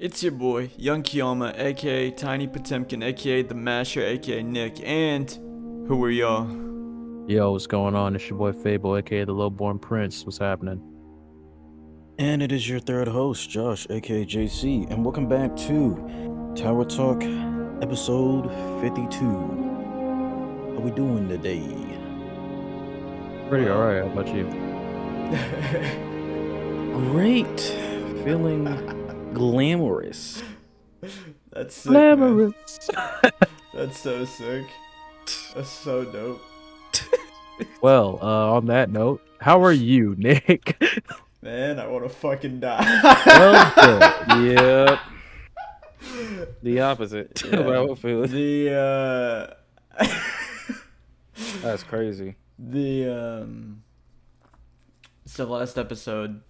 It's your boy, Young Kiyama, aka Tiny Potemkin, aka The Masher, aka Nick, and who are y'all? Yo, what's going on? It's your boy Phable, aka the Lowborn Prince. What's happening? And it is your third host, Josh, aka JC, and welcome back to Tower Talk, episode 52. How we doing today? Pretty alright. How about you? Great. Feeling glamorous. That's sick, man. Glamorous. That's so sick. That's so dope. Well, on that note, how are you, Nick? Man, I wanna fucking die. Well, good. Yep. The opposite. Yeah. Well, The That's crazy. so last episode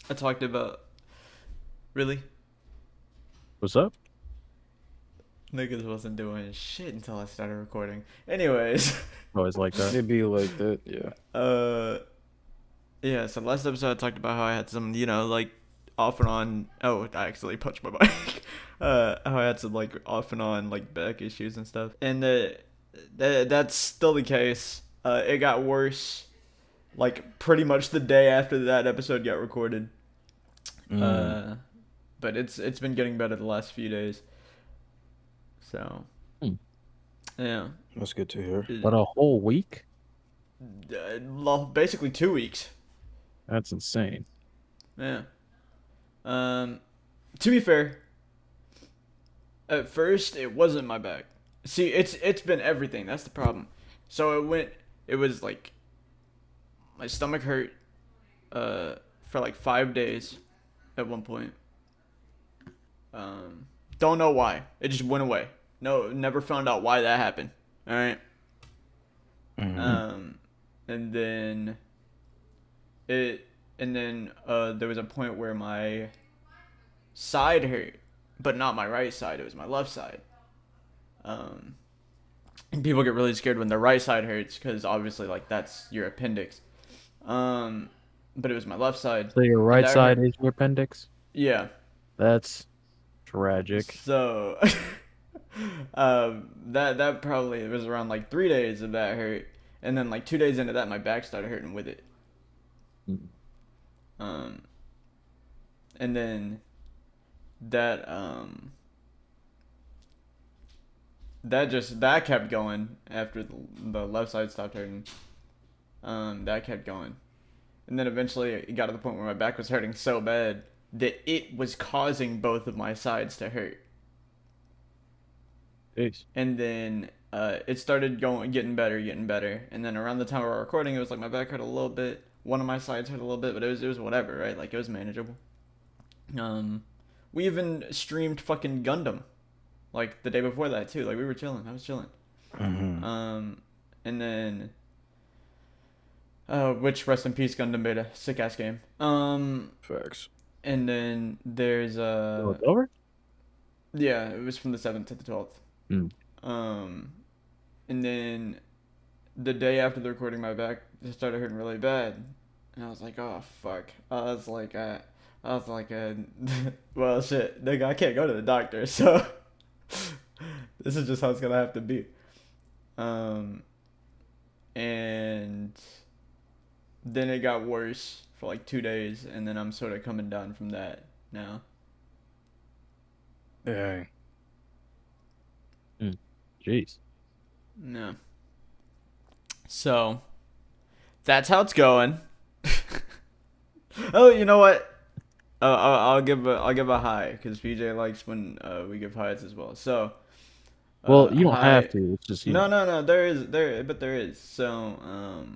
I talked about really What's up? niggas wasn't doing shit until I started recording. Anyways, Always like that. It'd be like that, yeah. yeah, so last episode I talked about how I had some, like off and on. Oh, I actually punched my mic. How I had some like off and on like back issues and stuff, and that's still the case. It got worse, like pretty much the day after that episode got recorded. But it's been getting better the last few days. So, yeah. That's good to hear. But a whole week? Basically 2 weeks. That's insane. Yeah. To be fair, at first it wasn't my back. See, it's been everything. That's the problem. So it was like my stomach hurt for like 5 days at one point. Don't know why. It just went away. No, never found out why that happened. All right. Mhm. And then there was a point where my side hurt, but not my right side. It was my left side. And people get really scared when their right side hurts because obviously like that's your appendix. But it was my left side. So your right that side hurt. is your appendix? Yeah. That's tragic. So, that probably was around like 3 days of that hurt, and then like 2 days into that, my back started hurting with it. And then that that kept going after the left side stopped hurting. That kept going, and then eventually it got to the point where my back was hurting so bad that it was causing both of my sides to hurt. Jeez. And then it started getting better, and then around the time we were recording, it was like my back hurt a little bit, one of my sides hurt a little bit, but it was whatever, right? Like it was manageable. We even streamed fucking Gundam, like the day before that too. Like we were chilling, I was chilling. Mhm. And then which rest in peace Gundam Beta, sick ass game. Facts. And then there's So it's over? yeah, it was from the 7th to the 12th. Mm. And then the day after the recording, my back just started hurting really bad, and I was like, oh fuck. Well shit, nigga, I can't go to the doctor, so this is just how it's gonna have to be. And then it got worse for like 2 days, and then I'm sort of coming down from that now. Yeah. Jeez. No. So, that's how it's going. Oh, you know what? I'll give a high because PJ likes when we give highs as well. So, Well, you don't high. have to. It's just you. No. There is. So,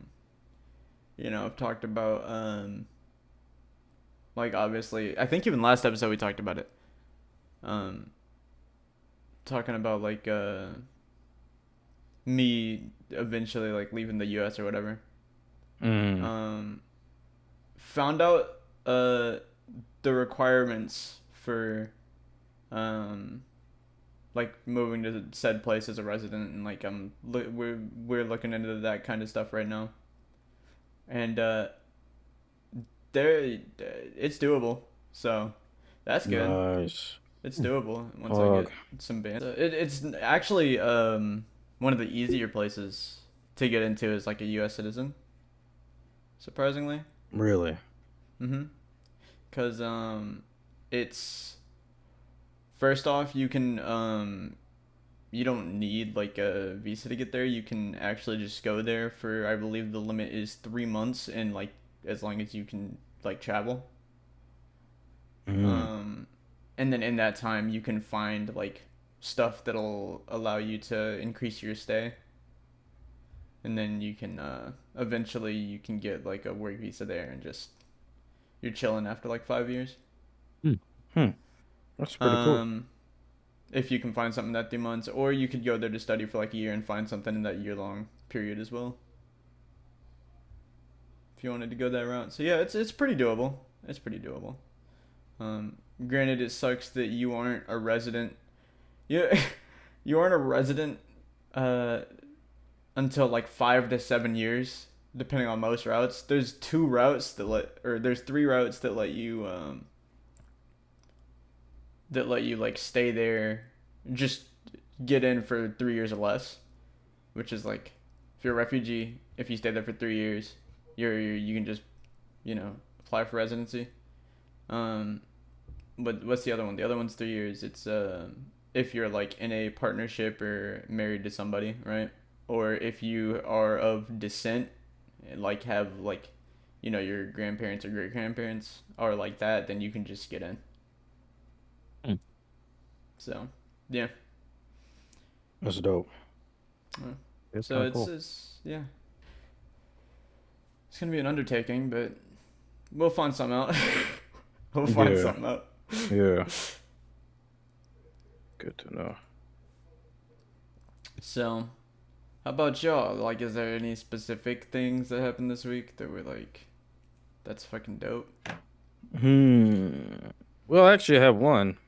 I've talked about like obviously, I think even last episode we talked about it. Talking about like me eventually like leaving the US or whatever. Found out the requirements for like moving to said place as a resident, and like we're looking into that kind of stuff right now. And there it's doable. So That's good. Nice. It's doable once I Pog. get some bands. It's actually one of the easier places to get into is like a U.S. citizen. Surprisingly. Really? Mm-hmm. Cause it's first off you don't need like a visa to get there. You can actually just go there for, I believe the limit is 3 months, and like as long as you can like travel. Mm. Um, and then in that time you can find like stuff that'll allow you to increase your stay, and then you can eventually you can get like a work visa there and just you're chilling after like 5 years. Hmm. Hmm. That's pretty cool. Um, if you can find something in that 3 months, or you could go there to study for like a year and find something in that year-long period as well. If you wanted to go that route, so yeah, it's pretty doable. It's pretty doable. Granted, it sucks that you aren't a resident. You you aren't a resident uh, until like 5 to 7 years, depending on most routes. There's there's 3 routes that let you like stay there, just get in for 3 years or less, which is like if you're a refugee, if you stay there for 3 years, you can just apply for residency. Um, but what's the other one? The other one's 3 years. It's if you're like in a partnership or married to somebody, right? Or if you are of descent, and like have like your grandparents or great grandparents are like that, then you can just get in. Hmm. So, yeah. That's dope. It's So kind of cool. it's yeah, it's gonna be an undertaking, but we'll find something out. We'll find Yeah. something out. Yeah. Good to know. So, how about y'all? Like, is there any specific things that happened this week that were like, that's fucking dope? Well, actually, I have one,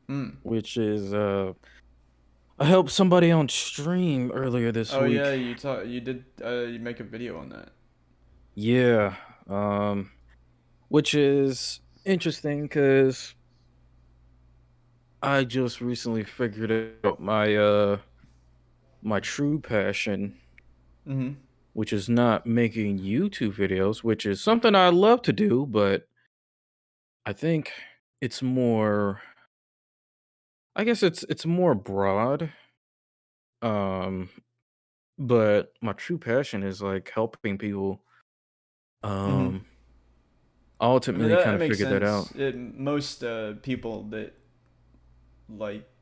Hmm. which is I helped somebody on stream earlier this Oh week. yeah, you did you make a video on that. Yeah. Which is interesting because I just recently figured out my true passion, Mm-hmm. which is not making YouTube videos, which is something I love to do, but I think it's more I guess it's more broad. Um, but my true passion is like helping people Mm-hmm. um I mean ultimately kind that of makes figure that out. sense. Most people that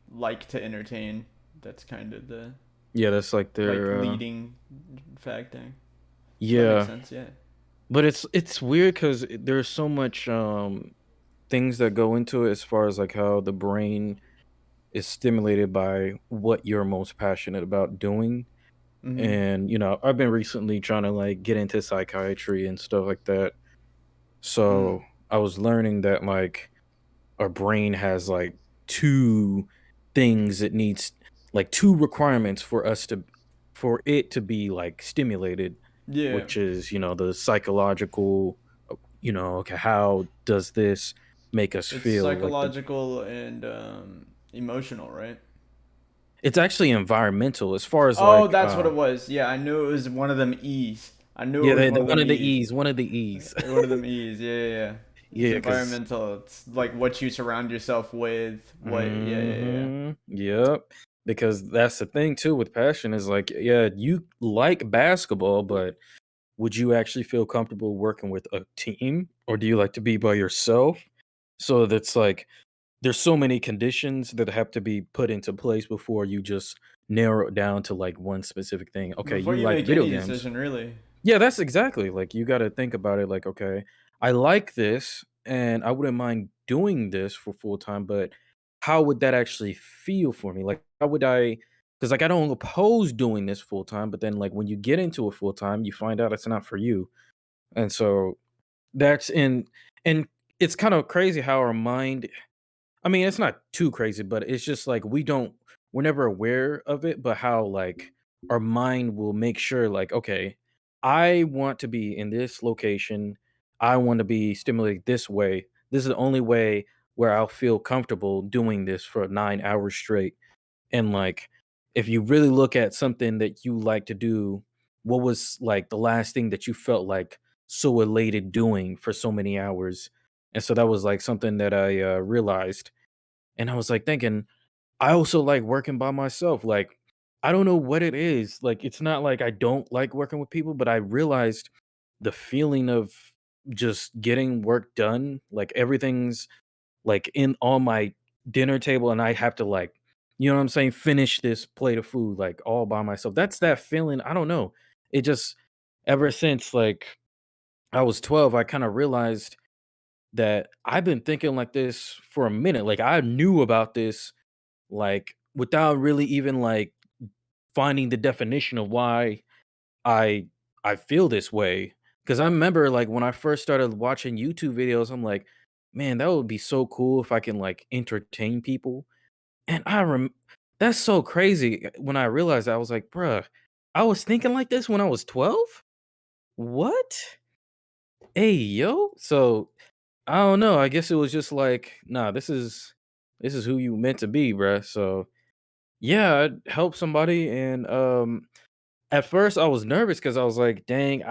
like to entertain, that's kind of the Yeah, that's like like their leading factor. So that makes yeah. sense. Yeah. But it's weird cuz there's so much things that go into it as far as like how the brain is stimulated by what you're most passionate about doing. Mm-hmm. And I've been recently trying to like get into psychiatry and stuff like that. Mm. So I was learning that like our brain has like two things it needs, like two requirements for it to be like stimulated, Yeah. which is the psychological, okay, how does this make us It's feel, like the psychological and emotional, right? it's actually environmental as far as Oh, like that's what it was. Yeah, I knew it was one of them E's. I knew it yeah, was one the of one them of the E's. E's, one of the E's. One of them E's. Yeah, yeah, yeah. It's Yeah, because environmental. It's like what you surround yourself with. What? Yeah, yeah, yeah. yep, because that's the thing too with passion is like, yeah, you like basketball, but would you actually feel comfortable working with a team, or do you like to be by yourself? So that's like there's so many conditions that have to be put into place before you just narrow it down to like one specific thing. Okay, Before you you like make video any games. decision, really. Yeah, that's exactly like you got to think about it like, okay, I like this and I wouldn't mind doing this for full time, but how would that actually feel for me? Like, how would I? Because like I don't oppose doing this full time, but then like when you get into it full time, you find out it's not for you. And so that's in and it's kind of crazy how our mind, I mean, it's not too crazy, but it's just like we're never aware of it, but how like our mind will make sure like, okay, I want to be in this location. I want to be stimulated this way. This is the only way where I'll feel comfortable doing this for 9 hours straight. And like, if you really look at something that you like to do, what was like the last thing that you felt like so elated doing for so many hours? And so that was like something that I realized. And I was like thinking, I also like working by myself. Like, I don't know what it is. Like, it's not like I don't like working with people, but I realized the feeling of just getting work done, like everything's like in on my dinner table and I have to like, you know what I'm saying, finish this plate of food like all by myself. That's that feeling. I don't know. It just ever since like I was 12, I kind of realized that I've been thinking like this for a minute. Like I knew about this like without really even like finding the definition of why I I feel this way. Cause I remember like when I first started watching YouTube videos, I'm like, man, that would be so cool if I can like entertain people. And that's so crazy. When I realized that, I was like, bruh, I was thinking like this when I was 12? What? Hey, yo. So I don't know. I guess it was just like, nah, this is who you meant to be, bruh. So yeah, I'd help somebody. And at first I was nervous because I was like, dang,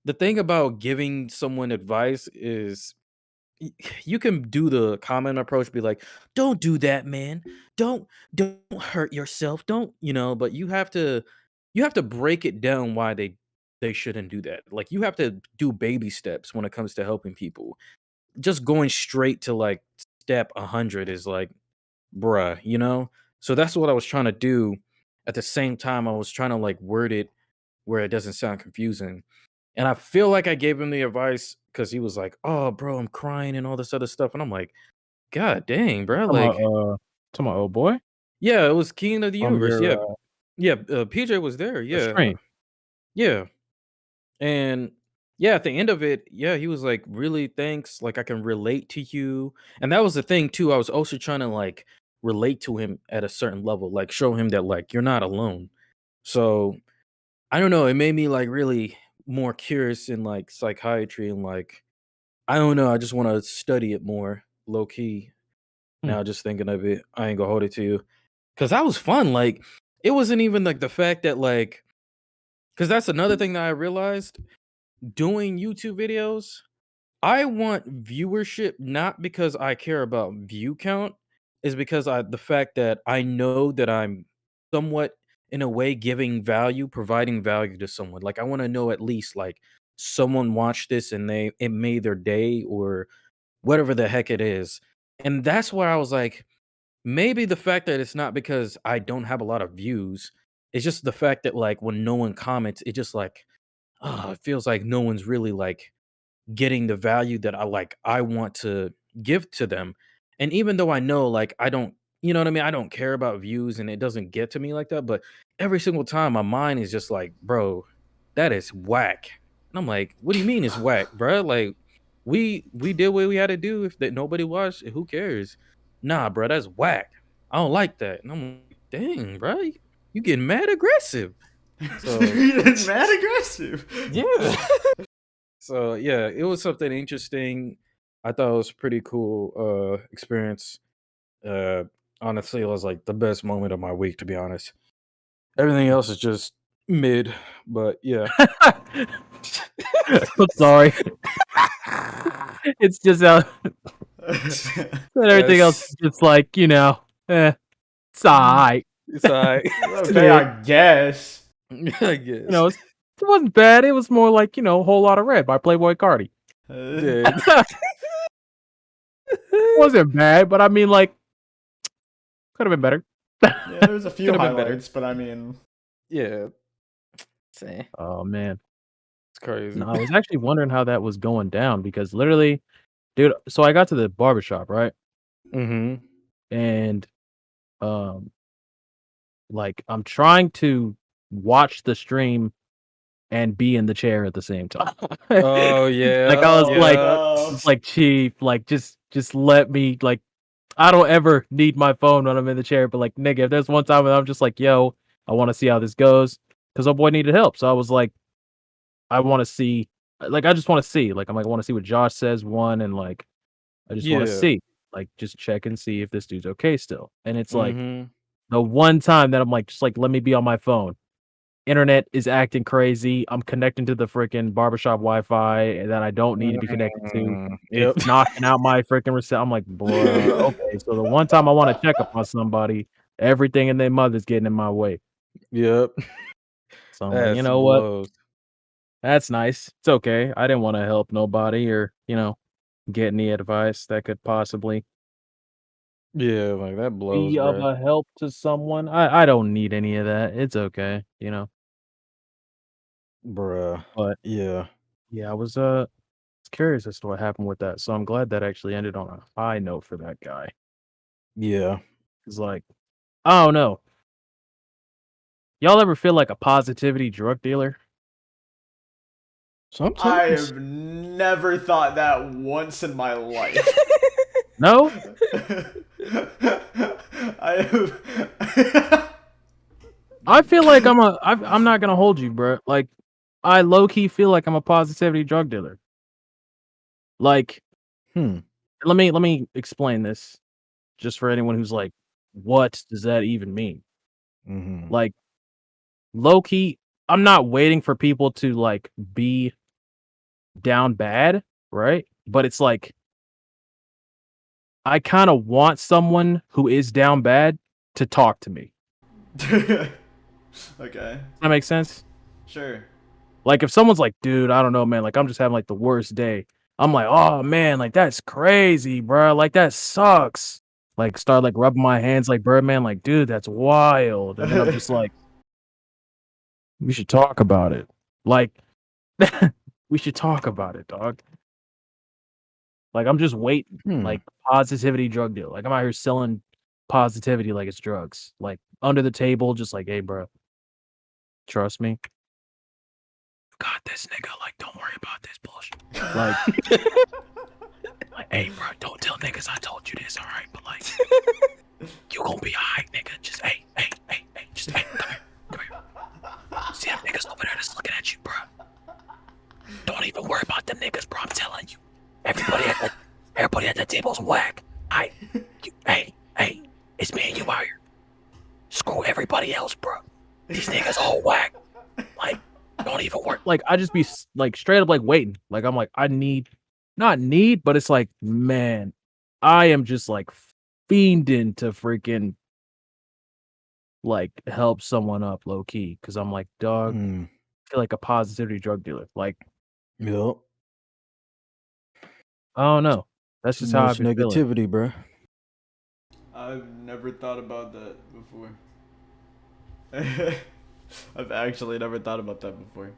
the thing about giving someone advice is y- you can do the common approach, be like, don't do that, man. Don't hurt yourself. Don't, but you have to break it down why they shouldn't do that. Like you have to do baby steps when it comes to helping people. Just going straight to like step 100 is like, bruh. So that's what I was trying to do. At the same time, I was trying to like word it where it doesn't sound confusing. And I feel like I gave him the advice because he was like, "Oh, bro, I'm crying and all this other stuff." And I'm like, "God dang, bro!" Talking Like, about, to my old boy yeah, it was King of the from Universe. your Yeah, yeah. PJ was there. Yeah, stream. yeah. And yeah, at the end of it, yeah, he was like, "Really, thanks. Like, I can relate to you." And that was the thing too. I was also trying to like relate to him at a certain level, like show him that like you're not alone. So I don't know. It made me like really more curious in like psychiatry and like I don't know. I just want to study it more, low key. Hmm. Now, just thinking of it, I ain't gonna hold it to you, cause that was fun. Like, it wasn't even like the fact that like, cause that's another thing that I realized doing YouTube videos. I want viewership not because I care about view count, is because the fact that I know that I'm somewhat in a way giving value, providing value to someone. Like I want to know at least like someone watched this and it made their day or whatever the heck it is. And that's where I was like, maybe the fact that it's not because I don't have a lot of views, it's just the fact that like when no one comments, it just like, it feels like no one's really like getting the value that I want to give to them. And even though I know like I don't, you know what I mean? I don't care about views and it doesn't get to me like that, but every single time my mind is just like, bro, that is whack. And I'm like, what do you mean it's whack, bro? Like we did what we had to do. If that nobody watched, who cares? Nah, bro, that's whack. I don't like that. And I'm like, dang, bro, you getting mad aggressive. So It's mad aggressive. yeah. So yeah, it was something interesting. I thought it was a pretty cool experience. Uh Honestly, it was like the best moment of my week, to be honest. Everything else is just mid, but yeah. I'm sorry. It's just and everything else Yes. is just like, it's alright. It's alright. It's Okay, mid. I guess. I You guess. know, it wasn't bad. It was more like, a whole lot of red by Playboy Cardi. Yeah. It wasn't bad, but I mean, like, could have been better. Yeah, there's a few Could have been better. highlights, but I mean, Yeah. See, Oh man, it's crazy. no, I was actually wondering how that was going down because literally, dude. So I got to the barbershop, right, Mm-hmm. and um, like I'm trying to watch the stream and be in the chair at the same time. Oh Like yeah. I was oh like, Yeah. no. chief, like just let me like. I don't ever need my phone when I'm in the chair, but like, nigga, if there's one time when I'm just like, yo, I want to see how this goes, because our boy needed help, so I was like, I want to see, like, I just want to see, like, I'm like, I want to see what Josh says, one, and like, I just want to Yeah. see. like just check and see if this dude's okay still. And it's like Mhm. the one time that I'm like, just like let me be on my phone. Internet is acting crazy. I'm connecting to the freaking barbershop Wi-Fi that I don't need to be connected to. Yep. It's knocking out my freaking reset. I'm like, bruh, okay. So the one time I want to check up on somebody, everything in their mother's getting in my way. Yep. So I'm like, you That's know what? blows. That's nice. It's okay. I didn't want to help nobody or, get any advice that could possibly Yeah, like, that blows, be of bruh. a help to someone. I don't need any of that. It's okay. Bruh. But Yeah. yeah, I was curious as to what happened with that. So I'm glad that actually ended on a high note for that guy. Yeah. It's like, I don't know. Y'all ever feel like a positivity drug dealer? I Sometimes. have never thought that once in my life. No? I have. I feel like I'm not gonna hold you, bro. Like, I low key feel like I'm a positivity drug dealer. Like, Hmm. let me explain this just for anyone who's like, what does that even mean? Mhm. Like, low key, I'm not waiting for people to like be down bad, right? But it's like I kind of want someone who is down bad to talk to me. Okay. Does that make sense? Sure. Like if someone's like, dude, I don't know, man, like I'm just having like the worst day. I'm like, oh man, like that's crazy, bro. Like that sucks. Like start like rubbing my hands like Birdman, like, dude, that's wild. And then I'm just like, we should talk about it. Like we should talk about it, dog. Like I'm just waiting. Hmm. Like positivity drug deal. Like I'm out here selling positivity like it's drugs. Like under the table, just like, hey, bro, trust me. Got this nigga. Like, don't worry about this bullshit. Like, hey, bro, don't tell niggas I told you this, all right? But like, you gonna be alright, nigga. Just hey, just hey, come here. See them niggas over there that's looking at you, bro. Don't even worry about them niggas, bro. I'm telling you. Everybody at the table's whack. Hey, it's me and you out here. Screw everybody else, bro. These niggas all whack. Like, don't even work. Like, I just be like straight up like waiting. Like, I'm like, I need, not need, but it's like, man, I am just like fiending to freaking like help someone up low key. Cause I'm like, dog, Hmm. I feel like a positivity drug dealer. Like, Yep. I don't know. That's Too just how I've much been feeling. negativity, bruh. I've never thought about that before. I've actually never thought about that before.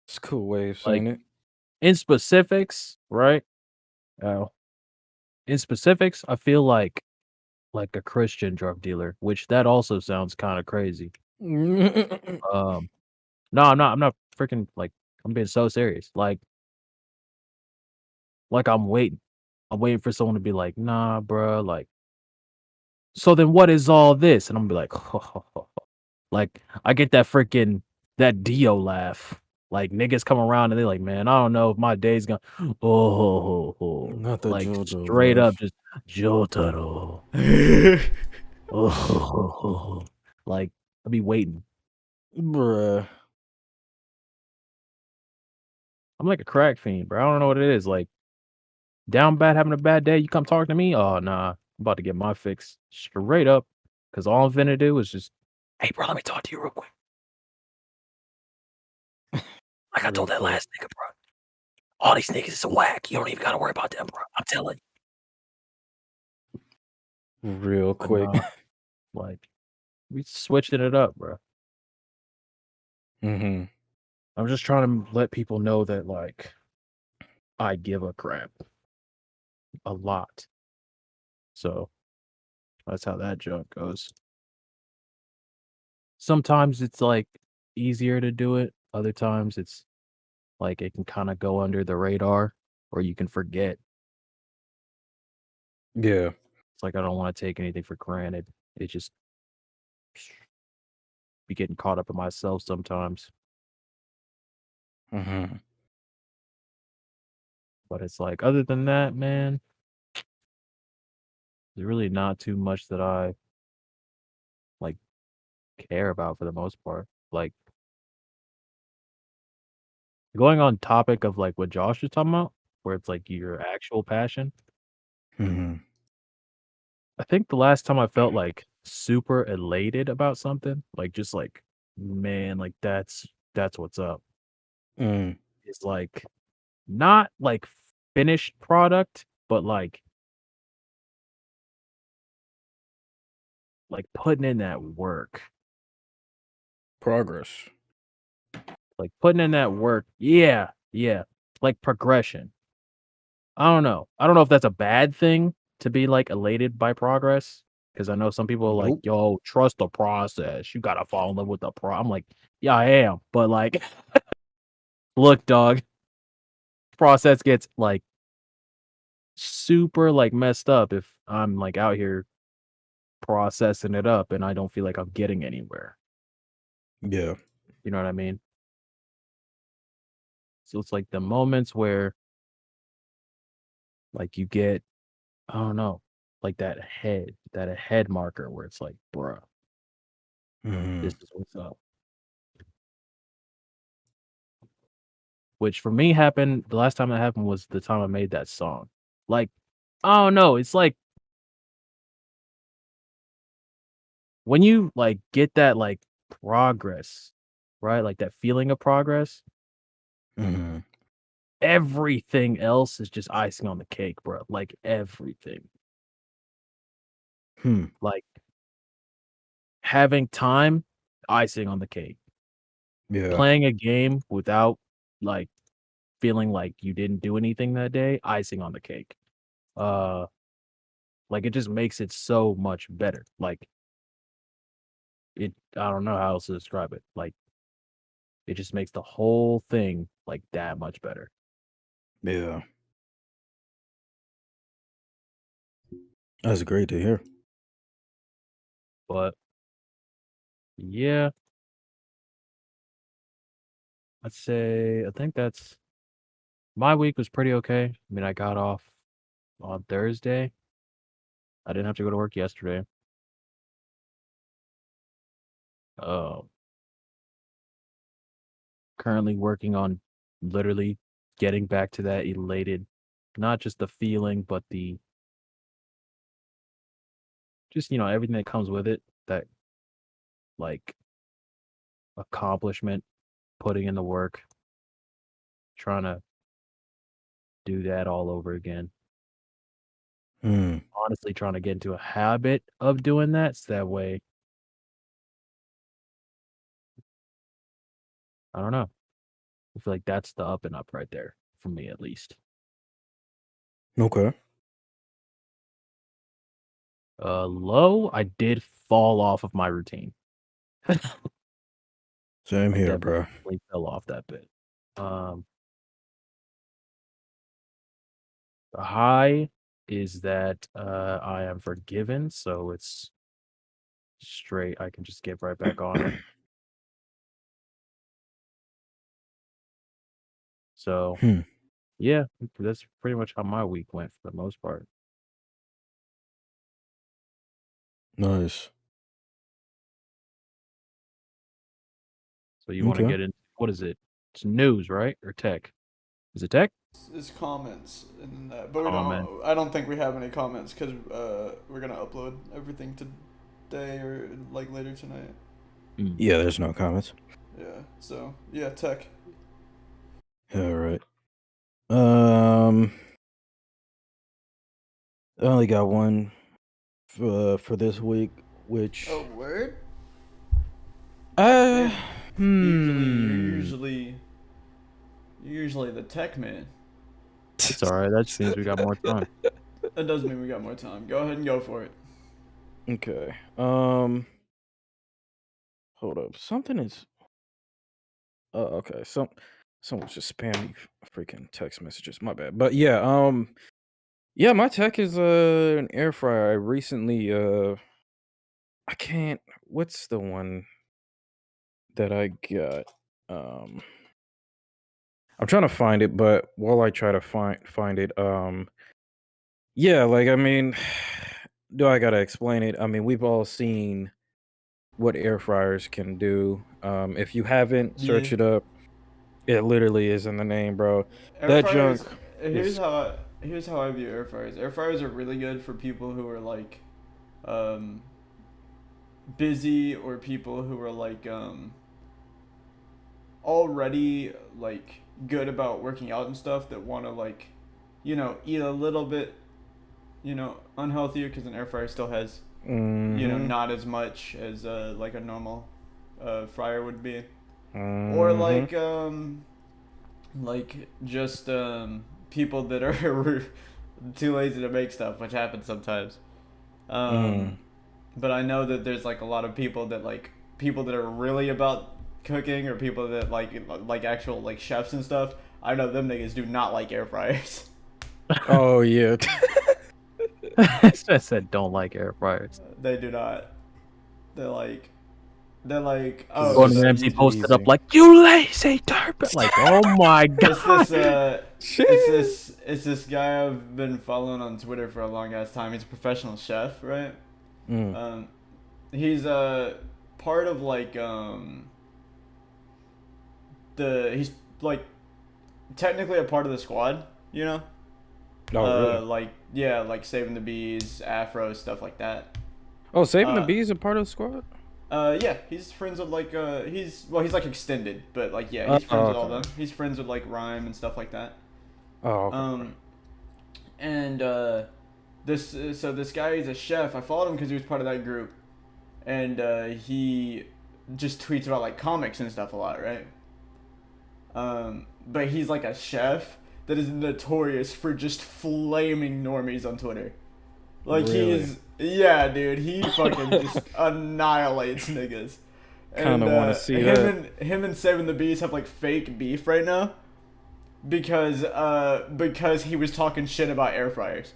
It's a cool way of Like saying it. in specifics, right? Oh, in specifics, I feel like a Christian drug dealer, which that also sounds kind of crazy. Um, no, I'm not freaking like I'm being so serious. Like I'm waiting. I'm waiting for someone to be like, nah, bro, like, so then what is all this? And I'm gonna be like, like I get that freaking that Dio laugh. Like niggas come around and they're like, man, I don't know if my day's gonna Not the like JoJo straight up laugh. just Jotaro. Like I'll be waiting. Bruh. I'm like a crack fiend, bro. I don't know what it is. Like down bad, having a bad day. You come talk to me. Oh nah, I'm about to get my fix straight up. Cause all I'm finna do is just, hey bro, let me talk to you real quick. Like I Real told that quick. last nigga, bro. All these niggas is whack. You don't even gotta worry about them, bro. I'm telling you. Real But quick. nah, like we switching it up, bro. Mm-hmm. I'm just trying to let people know that like I give a crap a lot. So that's how that joke goes. Sometimes it's like easier to do it. Other times it's like it can kind of go under the radar or you can forget. Yeah. It's like I don't want to take anything for granted. It just be getting caught up in myself sometimes. Mm-hmm. But it's like other than that, man, there's really not too much that I like care about for the most part. Like going on topic of like what Josh was talking about, where it's like your actual passion. Hmm. I think the last time I felt like super elated about something, like just like, man, like that's what's up. Mm. It's like not like finished product, but like putting in that work. Progress. Like putting in that work. Yeah, yeah. Like progression. I don't know. I don't know if that's a bad thing to be like elated by progress. Because I know some people are like, Nope. yo, trust the process. You gotta fall in love with the I'm like, yeah, I am. But like, look, dog, process gets like super like messed up if I'm like out here processing it up and I don't feel like I'm getting anywhere. Yeah. You know what I mean? So it's like the moments where like you get, I don't know, like that head marker where it's like, bruh, Hmm. this is what's up. Which for me happened the last time that happened was the time I made that song. Like, I don't know, it's like when you like get that like progress, right? Like that feeling of progress, Hmm. everything else is just icing on the cake, bro. Like everything. Hmm. Like having time, icing on the cake. Yeah. Playing a game without like feeling like you didn't do anything that day, icing on the cake. Uh like it just makes it so much better. Like it I don't know how else to describe it. Like it just makes the whole thing like that much better. Yeah. That's great to hear. But yeah, I'd say I think that's my week was pretty okay. I mean, I got off on Thursday. I didn't have to go to work yesterday. Um, currently working on literally getting back to that elated, not just the feeling, but the just everything that comes with it. That like accomplishment, putting in the work, trying to do that all over again. Hmm. Honestly, trying to get into a habit of doing that, so that way, I don't know. I feel like that's the up and up right there for me, at least. Okay. Low, I did fall off of my routine. Same I here, bro. definitely fell off that bit. Um, the high is that I am forgiven, so it's straight. I can just get right back on it. So Hmm. yeah, that's pretty much how my week went for the most part. Nice. So you want to Okay. get in? What is it? It's news, right? Or tech? Is it tech? It's comments and then that, but we Comment. don't. I don't think we have any comments because we're gonna upload everything today or like later tonight. Mm. Yeah, there's no comments. Yeah. So yeah, tech. All right. Um, I only got one for this week, which Oh, word. uh Damn. Usually, hmm. you're usually the tech man. It's all right. That just means we got more time. That does mean we got more time. Go ahead and go for it. Okay. Hold up. Something is. Okay. Someone's just spamming freaking text messages. My bad. But yeah. Yeah. My tech is an air fryer. I recently I can't. What's the one that I got? Um. I'm trying to find it, but while I try to find it, yeah, like I mean, do I gotta explain it? I mean, we've all seen what air fryers can do. If you haven't, Yeah. search it up. It literally is in the name, bro. Air That junk fryers. Here's is. how I view air fryers. Air fryers are really good for people who are like, um, busy, or people who are like already like good about working out and stuff, that want to like, eat a little bit, unhealthier, because an air fryer still has, Mm-hmm. not as much as like a normal fryer would be, or Mm-hmm. like just people that are too lazy to make stuff, which happens sometimes. Um, Mm. but I know that there's like a lot of people that are really about cooking, or people that like actual like chefs and stuff. I know them niggas do not like air fryers. Oh yeah. I said don't like air fryers. They do not. They're like Because oh, it's Gordon just so Ramsay you posted up easy. like, "You lazy turd!" Like, oh my it's god. this Shit. it's this guy I've been following on Twitter for a long ass time. He's a professional chef, right? Mm. Um, he's part of like he's like technically a part of the squad, you know? Oh really? Like, yeah, like Saving the Bees, Afro, stuff like that. Oh, Saving the Uh, Bees a part of the squad? yeah, he's friends with like he's like extended, but like yeah, he's Oh, friends with all okay. them. He's friends with like Rhyme and stuff like that. Oh, okay. Um, and this guy, he's a chef. I followed him because he was part of that group, and he just tweets about like comics and stuff a lot, right? But he's like a chef that is notorious for just flaming normies on Twitter. Like Really? yeah, dude, he fucking just annihilates niggas. Kind And of want to see that. him and Saving the Bees have like fake beef right now because he was talking shit about air fryers.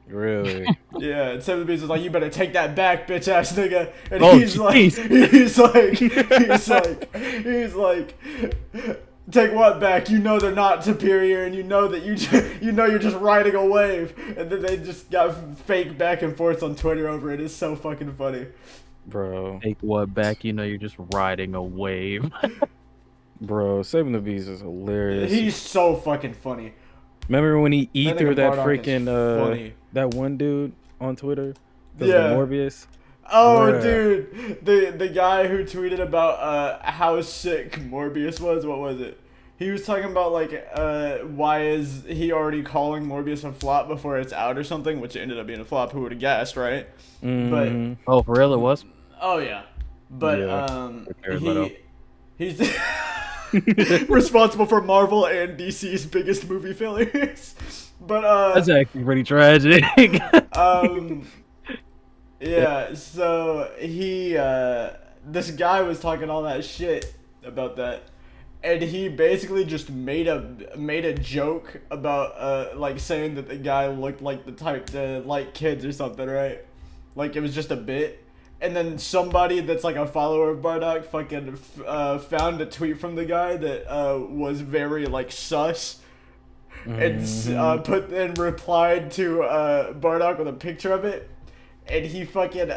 Really? Yeah, and Saving the Bees was like, "You better take that back, bitch ass nigga," and Oh jeez. he's like, "Take what back? You know they're not superior, and you know that you know you're just riding a wave." And then they just got fake back and forth on Twitter over it. It's so fucking funny. Bro. Take what back? You know, you're just riding a wave. Bro, Saving the Bees is hilarious. He's so fucking funny. Remember when he That nigga ethered that Bardock is freaking funny. that one dude on Twitter? Because the Yeah. Morbius? Oh, Bruh. dude, the guy who tweeted about how sick Morbius was. What was it? He was talking about like why is he already calling Morbius a flop before it's out or something, which ended up being a flop. Who would have guessed, right? But Mm-hmm. Oh, for real, it was. oh yeah, but Yeah. Jared Leto. he's responsible for Marvel and DC's biggest movie failures. But That's actually pretty tragic. um yeah, so this guy was talking all that shit about that, and he basically just made a joke about like saying that the guy looked like the type to like kids or something, right? Like it was just a bit. And then somebody that's like a follower of Bardock fucking found a tweet from the guy that was very like sus, and Mm-hmm. put and replied to Bardock with a picture of it, and he fucking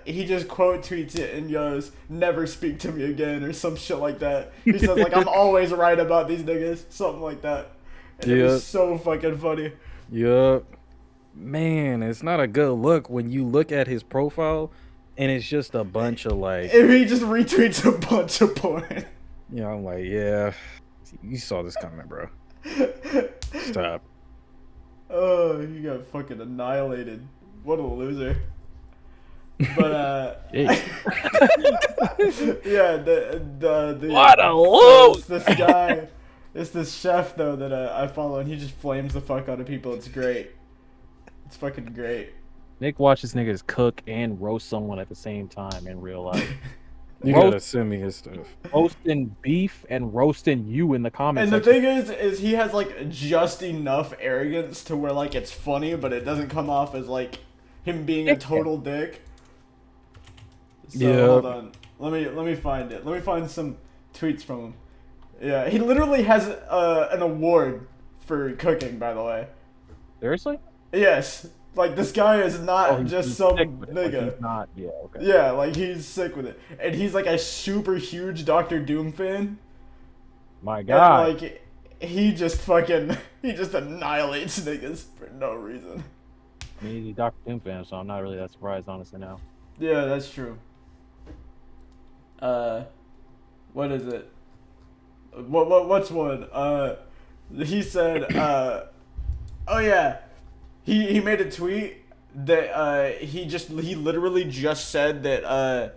he just quote tweets it and goes, "Never speak to me again," or some shit like that. He says like, "I'm always right about these niggas," something like that, and it Yep. was so fucking funny. Yup. Man, it's not a good look when you look at his profile and it's just a bunch of like, And he just retweets a bunch of porn. I'm like, yeah, you saw this coming, bro. Stop. Oh, he got fucking annihilated. What a loser. But Jeez. yeah, the What a so loser. it's this guy, it's this chef though that I follow, and he just flames the fuck out of people. It's great. It's fucking great. Nick watches niggas cook and roast someone at the same time in real life. You gotta send me his stuff. Roasting beef and roasting you in the comments And the section. thing is he has like just enough arrogance to where like it's funny, but it doesn't come off as like him being a total dick. So Yeah. hold on, let me find it. Let me find some tweets from him. Yeah, he literally has an award for cooking, by the way. Seriously? Yes. Like this guy is Oh, not just he's sick some with it. Like nigga. he's not. Yeah. Okay. Yeah, like he's sick with it, and he's like a super huge Doctor Doom fan, My and God. like he just fucking he just annihilates niggas for no reason. I mean, he's a Doctor Doom fan, so I'm not really that surprised, honestly. Now. Yeah, that's true. Uh, what is it? What's one? He said, oh yeah, he made a tweet that he literally just said that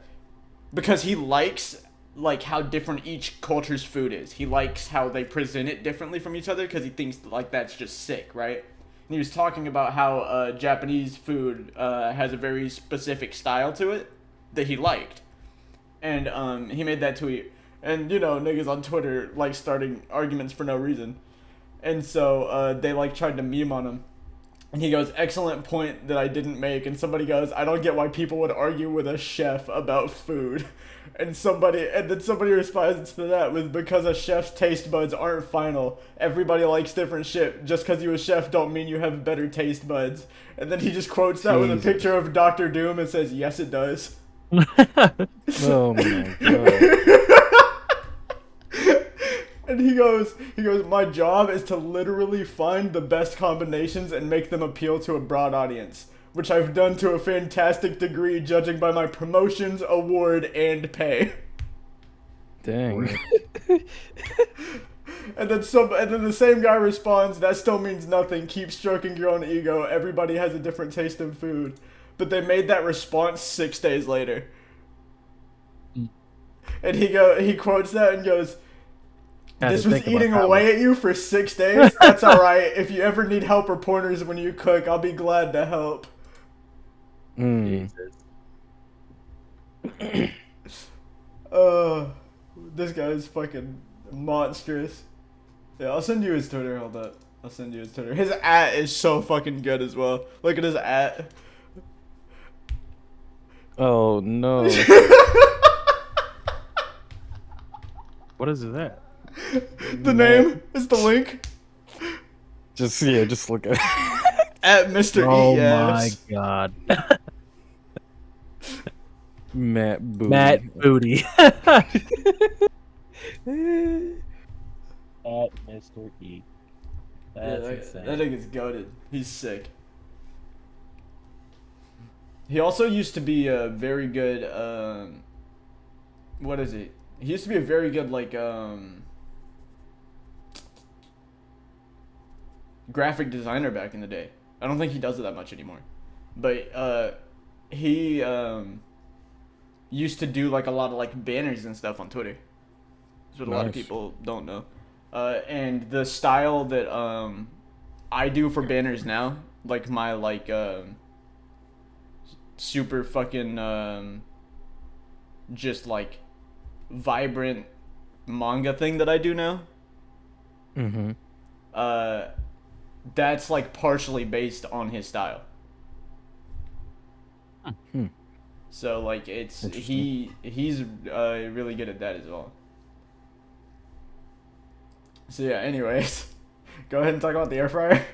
because he likes like how different each culture's food is. He likes how they present it differently from each other because he thinks like that's just sick, right? And he was talking about how Japanese food has a very specific style to it that he liked, and he made that tweet. And you know, niggas on Twitter like starting arguments for no reason, and so they like tried to meme on him. And he goes, excellent point that I didn't make. And somebody goes, I don't get why people would argue with a chef about food. And then somebody responds to that with, because a chef's taste buds aren't final. Everybody likes different shit. Just because you a chef don't mean you have better taste buds. And then he just quotes that with a Jesus. picture of Doctor Doom and says, yes, it does. Oh my god. And he goes, my job is to literally find the best combinations and make them appeal to a broad audience, which I've done to a fantastic degree judging by my promotions, award, and pay. Dang. And then the same guy responds, that still means nothing. Keep stroking your own ego. Everybody has a different taste in food. But they made that response 6 days later. And he quotes that and goes, this was eating away at you for 6 days? That's alright. If you ever need help or pointers when you cook, I'll be glad to help. Jesus. This guy's fucking monstrous. Yeah, I'll send you his Twitter. Hold up. I'll send you his Twitter. His @ is so fucking good as well. Look at his @ Oh no. What is that? The name is the link. Just look at it. At Mr. Oh ES. my God. Matt Booty. Matt Booty. At Mr. E. That's insane. That nigga's goated. He's sick. He also used to be a very good, what is it? He used to be a very good, like, graphic designer back in the day. I don't think he does it that much anymore. But, he, used to do, like, a lot of, like, banners and stuff on Twitter. That's what a lot of Nice. people don't know. And the style that, I do for banners now, like, my, like, super fucking, just, like, vibrant manga thing that I do now, Mm-hmm. that's like partially based on his style. Hmm. So like it's Interesting. he's really good at that as well. So yeah, anyways, go ahead and talk about the air fryer.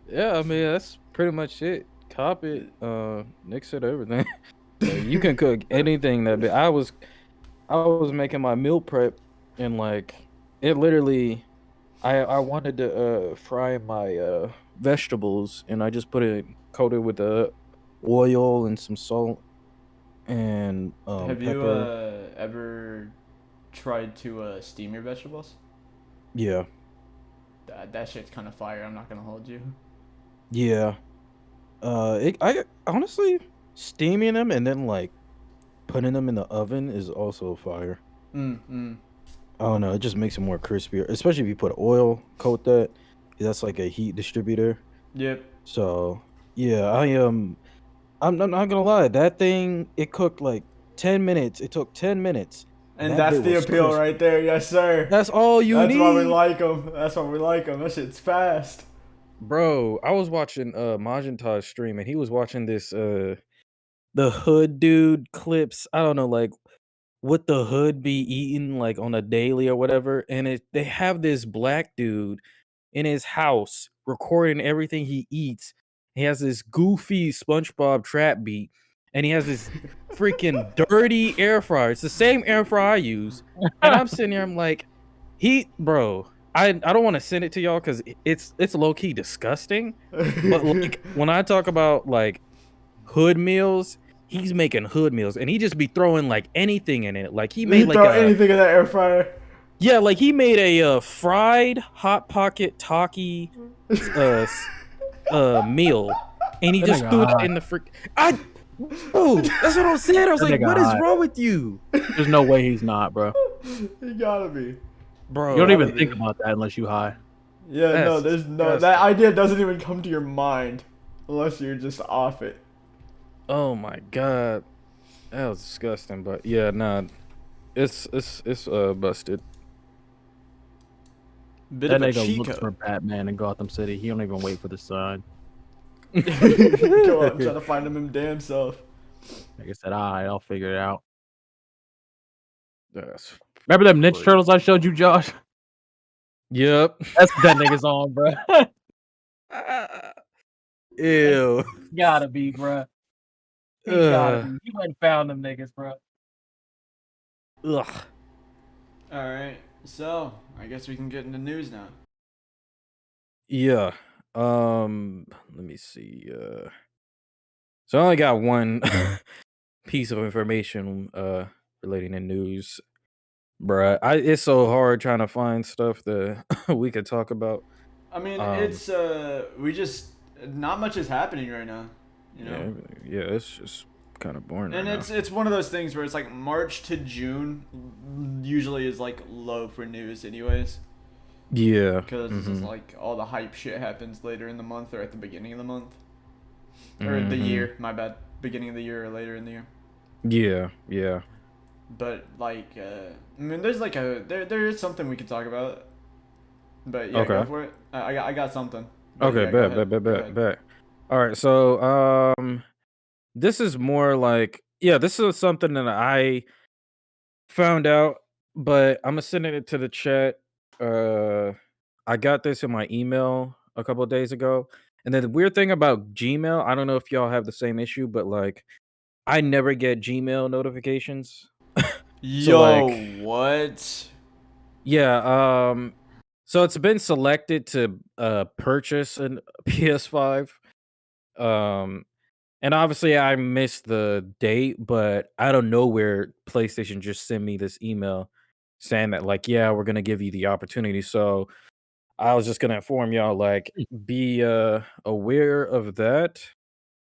Yeah, I mean that's pretty much it. Cop it, Nick said everything. You can cook anything that big. I was making my meal prep and like it literally I wanted to fry my vegetables and I just coated with oil and some salt and Have you pepper. ever tried to steam your vegetables? Yeah. That shit's kind of fire. I'm not gonna hold you. Yeah. I honestly steaming them and then like putting them in the oven is also fire. I don't know, it just makes it more crispier, especially if you put oil, coat that. That's like a heat distributor. Yep. So yeah, I'm not gonna lie, that thing it cooked like 10 minutes. It took 10 minutes. And That that's bit the was appeal crispy. right there. Yes, sir. That's all you That's need. why we like them. That's why we like them. That shit's fast. Bro, I was watching Majantaj stream and he was watching this the hood dude clips. I don't know, like what the hood be eating like on a daily or whatever. And they have this black dude in his house recording everything he eats. He has this goofy SpongeBob trap beat, and he has this freaking dirty air fryer. It's the same air fryer I use, and I'm sitting there. I'm like, bro. I don't want to send it to y'all because it's low key disgusting. But like when I talk about like hood meals, he's making hood meals, and he just be throwing like anything in it. Like he made You like throw anything in that air fryer. yeah, like he made a fried hot pocket Taki meal, and he That just nigga threw that high. in the frick. Oh, that's what I'm saying. I was That like, nigga what is high. wrong with you, There's no way he's not, bro. You gotta be. bro? You don't even gotta think be. about that unless you high. Yeah, no, That's there's no that disgusting. idea doesn't even come to your mind unless you're just off it. Oh my god, that was disgusting. But yeah, nah, it's busted. Bit That of a nigga cheat looks for code. Batman in Gotham City. He don't even wait for the sun. Go out and try to find him damn self. Like I said, alright, I'll figure it out. That's Remember them Ninja crazy. Turtles I showed you, Josh? Yep. That's what that nigga's on, bro. Ew. Gotta be, bro. He gotta be. He went and found them niggas, bro. Ugh. All right, so I guess we can get into news now. Yeah. Let me see. So I only got one piece of information relating to news. Bruh. It's so hard trying to find stuff that we could talk about. I mean, Um it's we just not much is happening right now, you know. yeah, it's just kind of boring And right it's one of those things where it's like March to June usually is like low for news, anyways, now. Yeah. because it's just like all the hype shit happens later in the month or at the beginning of the month or the year. My bad, beginning of the year or later in the year. Yeah, yeah. But like, I mean, there's like there is something we could talk about. But yeah, Okay. go for it. I got something. But Okay, yeah, go bet, ahead. bet, bet, Go bet, ahead. bet. All right, so this is more like this is something that I found out, but I'm gonna send it to the chat. I got this in my email a couple of days ago, and then the weird thing about Gmail, I don't know if y'all have the same issue, but like I never get Gmail notifications. So Yo, like, what? yeah, so it's been selected to purchase a PS5. Um And obviously, I missed the date, but out of nowhere, PlayStation just sent me this email saying that, like, yeah, we're gonna give you the opportunity. So I was just gonna inform y'all, like, be aware of that.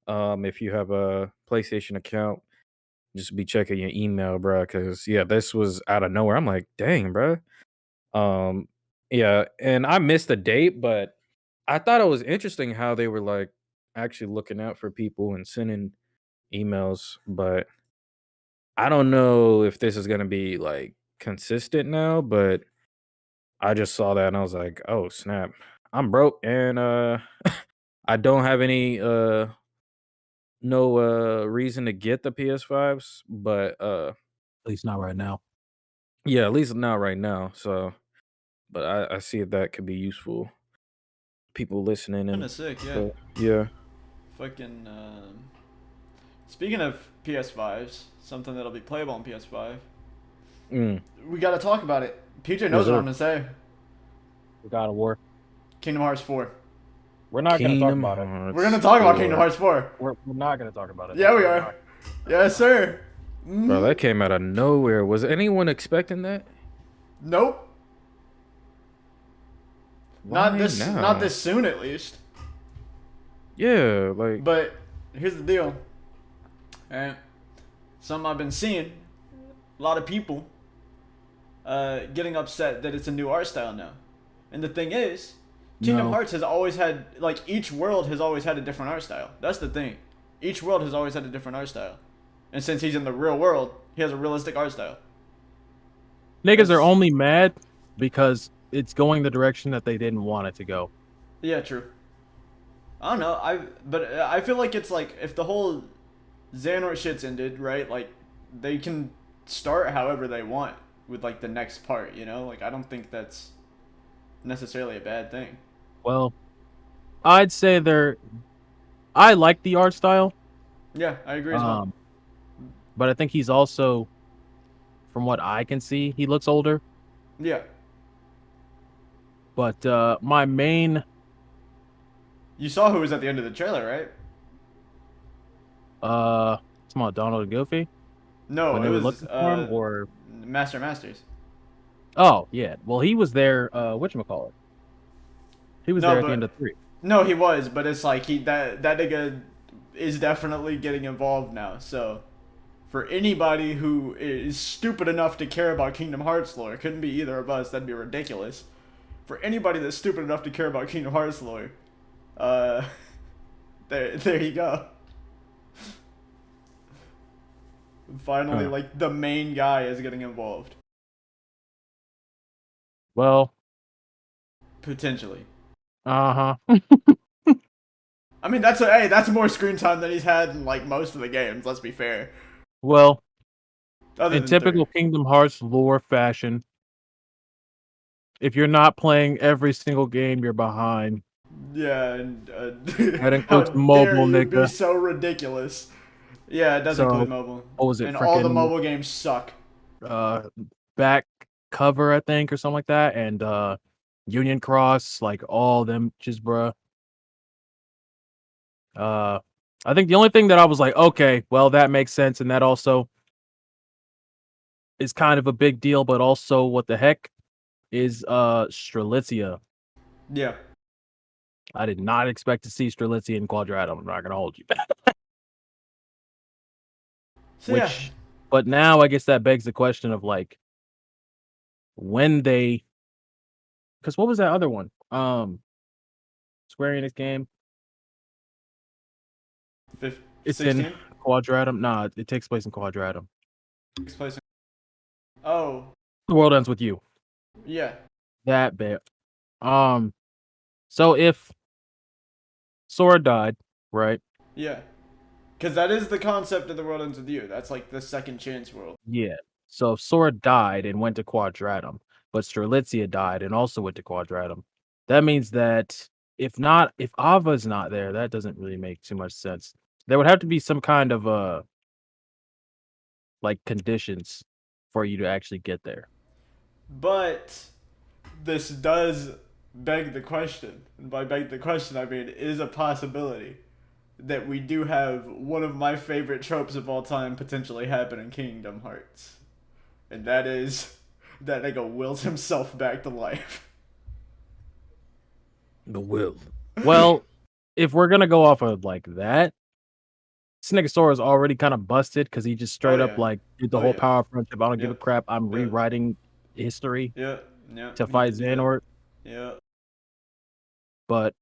If you have a PlayStation account, just be checking your email, bro. Because yeah, this was out of nowhere. I'm like, dang, bro. Um, yeah, and I missed the date, but I thought it was interesting how they were like actually looking out for people and sending emails, but I don't know if this is gonna be like consistent now, but I just saw that and I was like, "Oh, snap. I'm broke and I don't have any no reason to get the PS5s, but At least not right now. yeah, at least not right now." So, but I see if that could be useful. People listening Kind and of sick, yeah. stuff. Yeah. Fucking. Speaking of PS5s, something that'll be playable on PS5. Mm. We gotta talk about it. PJ Yes, knows what sir. I'm gonna say. We got a war. Kingdom Hearts 4. We're not gonna talk Kingdom about it. Hearts We're gonna talk about 4. Kingdom Hearts 4. We're not gonna talk about it. Yeah, we We're are. not. Yes, sir. Bro, that came out of nowhere. Was anyone expecting that? Nope. Why Not this soon, at least. Yeah, like But here's the deal. Alright. Something I've been seeing. A lot of people getting upset that it's a new art style now. And the thing is, Kingdom No. Hearts has always had, like, each world has always had a different art style. That's the thing. Each world has always had a different art style. And since he's in the real world, he has a realistic art style. Niggas are only mad because it's going the direction that they didn't want it to go. Yeah, true. I don't know. But I feel like it's like if the whole Xehanort shit's ended, right? Like they can start however they want with like the next part, you know? Like I don't think that's necessarily a bad thing. Well, I'd say I like the art style. Yeah, I agree as well. But I think he's also, from what I can see, he looks older. Yeah. But my main You saw who was at the end of the trailer, right? it's about Donald and Goofy when No, they it were was looking for him, or Masters. oh yeah, well he was there. Whatchamacallit? He was No, there at the end but of 3. no, he was, but it's like that nigga is definitely getting involved now. So for anybody who is stupid enough to care about Kingdom Hearts lore, it couldn't be either of us. That'd be ridiculous. For anybody that's stupid enough to care about Kingdom Hearts lore, uh, there you go. Finally, Huh. like the main guy is getting involved Well, potentially. uh huh. I mean, that's more screen time than he's had in like most of the games. Let's be fair. Well, Other in than 3. typical Kingdom Hearts lore fashion, if you're not playing every single game, you're behind. Yeah, and That how includes dare mobile, you be nigga. so ridiculous? Yeah, it does include So mobile, what was it? and all the Freaking mobile games suck. uh back cover, I think, or something like that, and Union Cross, like all them just bruh. Uh I think the only thing that I was like, okay, well that makes sense, and that also is kind of a big deal, but also what the heck is Strelitzia. Yeah. I did not expect to see Strelitzia in Quadratum, I'm not gonna hold you. So yeah, Which but now I guess that begs the question of like when they because what was that other one? Square Enix game. It's in 16 Quadratum. Nah, it takes place in Quadratum. takes place. Oh, The world ends with you. yeah, That bit. Um. So if Sora died, right? yeah, because that is the concept of the world ends with you. That's like the second chance world. Yeah. So if Sora died and went to Quadratum, but Strelitzia died and also went to Quadratum, that means that if Ava's not there, that doesn't really make too much sense. There would have to be some kind of like conditions for you to actually get there. But this does beg the question, and by beg the question, I mean it is a possibility that we do have one of my favorite tropes of all time potentially happen in Kingdom Hearts. And that is that nigga wills himself back to life. The will. Well, if we're gonna go off of like that, this nigga Sora's already kind of busted because he just Oh straight up yeah. like did the Oh whole yeah. power of friendship. I don't give a Yep. crap. I'm Yep. rewriting history Yep. Yep. to He fight did do that. Xehanort. Yep. But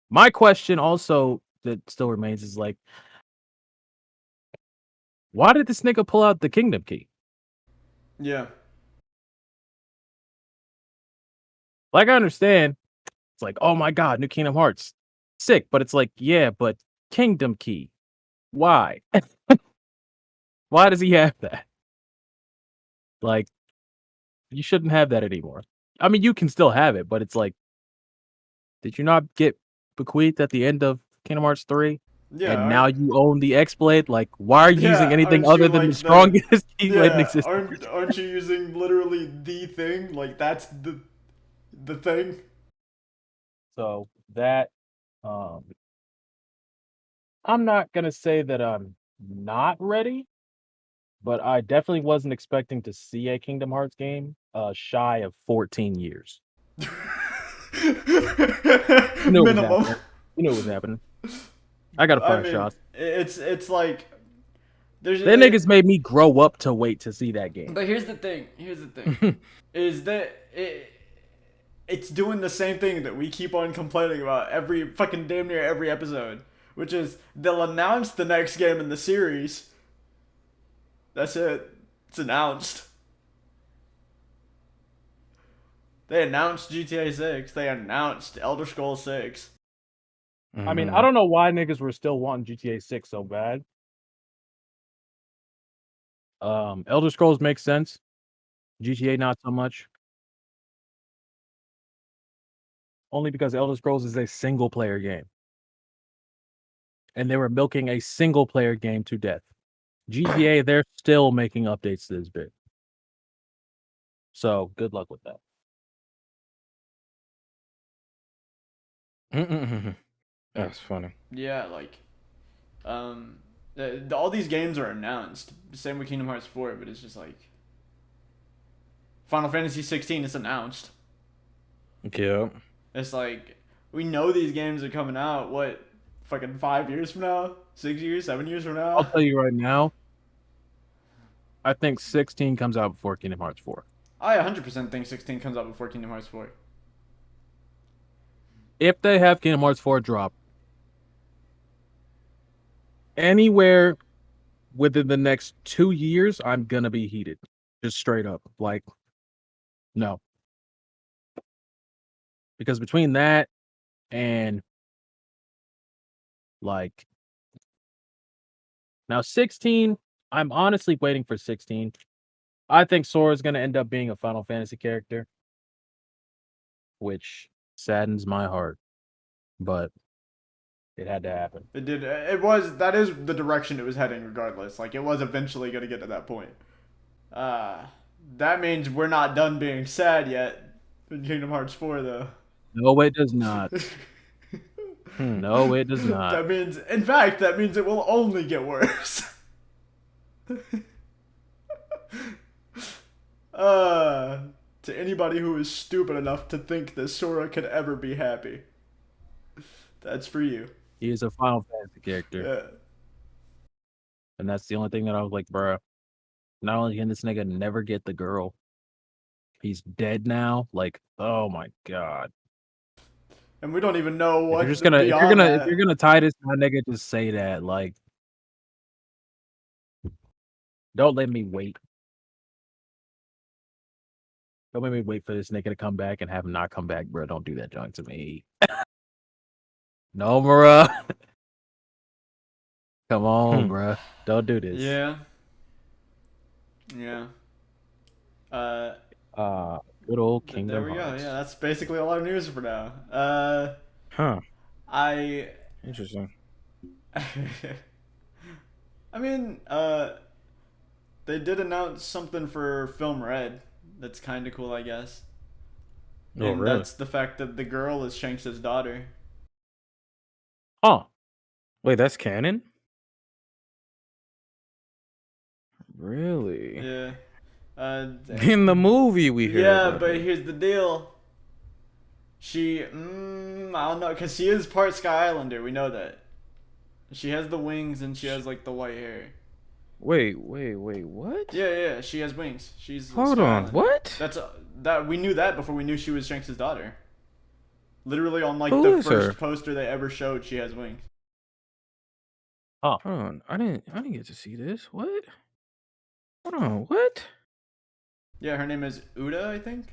my question also that still remains is like, why did this nigga pull out the Kingdom Key? Yeah. Like I understand, it's like, oh my god, new Kingdom Hearts, sick. But it's like, yeah, but Kingdom Key, why? Why does he have that? Like, you shouldn't have that anymore. I mean, you can still have it, but it's like, did you not get bequeathed at the end of Kingdom Hearts 3? Yeah. And now you own the X Blade? Like, why are you using Yeah. anything Aren't you other than the like the? strongest key blade in Yeah. existence? Aren't you using literally the thing? Like that's the thing. So that um I'm not gonna say that I'm not ready, but I definitely wasn't expecting to see a Kingdom Hearts game shy of 14 years. You knew it was Minimum. happening. You knew it was happening. I got a I fire mean, shot. it's like there's That niggas made me grow up to wait to see that game. But here's the thing. Here's the thing. Is that it's doing the same thing that we keep on complaining about every fucking damn near every episode, which is they'll announce the next game in the series. That's it. It's announced. They announced GTA 6. They announced Elder Scrolls 6. I mean, I don't know why niggas were still wanting GTA 6 so bad. Elder Scrolls makes sense. GTA not so much. only because Elder Scrolls is a single player game. And they were milking a single player game to death. GTA, they're still making updates to this bit. So good luck with that. That's funny. Yeah, like, all these games are announced. Same with Kingdom Hearts 4, but it's just like Final Fantasy 16 is announced. Yeah. It's like we know these games are coming out. What, fucking 5 years from now? 6 years? 7 years from now? I'll tell you right now, I think 16 comes out before Kingdom Hearts 4. I 100% think 16 comes out before Kingdom Hearts 4. If they have Kingdom Hearts 4 drop anywhere within the next 2 years, I'm gonna be heated. Just straight up. Like, no. Because between that and like now 16, I'm honestly waiting for 16. I think Sora is gonna end up being a Final Fantasy character, which saddens my heart. But it had to happen. It did. That is the direction it was heading regardless. Like, it was eventually going to get to that point. That means we're not done being sad yet in Kingdom Hearts 4, though. No, it does not. No, it does not. That means, in fact, that means it will only get worse. To anybody who is stupid enough to think that Sora could ever be happy, that's for you. He is a Final Fantasy character. Yeah. And that's the only thing that I was like, bruh, not only can this nigga never get the girl, he's dead now. Like, oh my god. And we don't even know what. If you're gonna tie this to my nigga, just say that. Like, don't let me wait. Don't make me wait for this nigga to come back and have him not come back, bro. Don't do that junk to me. No, Mara. Come on, bro. Don't do this. Yeah. Yeah. Good old Kingdom There we Hearts. go. Yeah, that's basically all our news for now. Interesting. I mean, they did announce something for Film Red. That's kind of cool, I guess. Oh, And really? that's the fact that the girl is Shanks' daughter. Oh, Wait, that's canon? Really? Yeah. In the movie we hear Yeah, about but it. here's the deal. She, I don't know, because she is part Sky Islander. We know that. She has the wings and she has, like, the white hair. Wait, what? Yeah, she has wings. She's a Hold Sky on, Islander. what? That we knew that before we knew she was Shanks' daughter. Literally on, like, Who the is first her? poster they ever showed, she has wings. oh. Hold on, I didn't get to see this. What? Hold on, what? Yeah, her name is Uda, I think.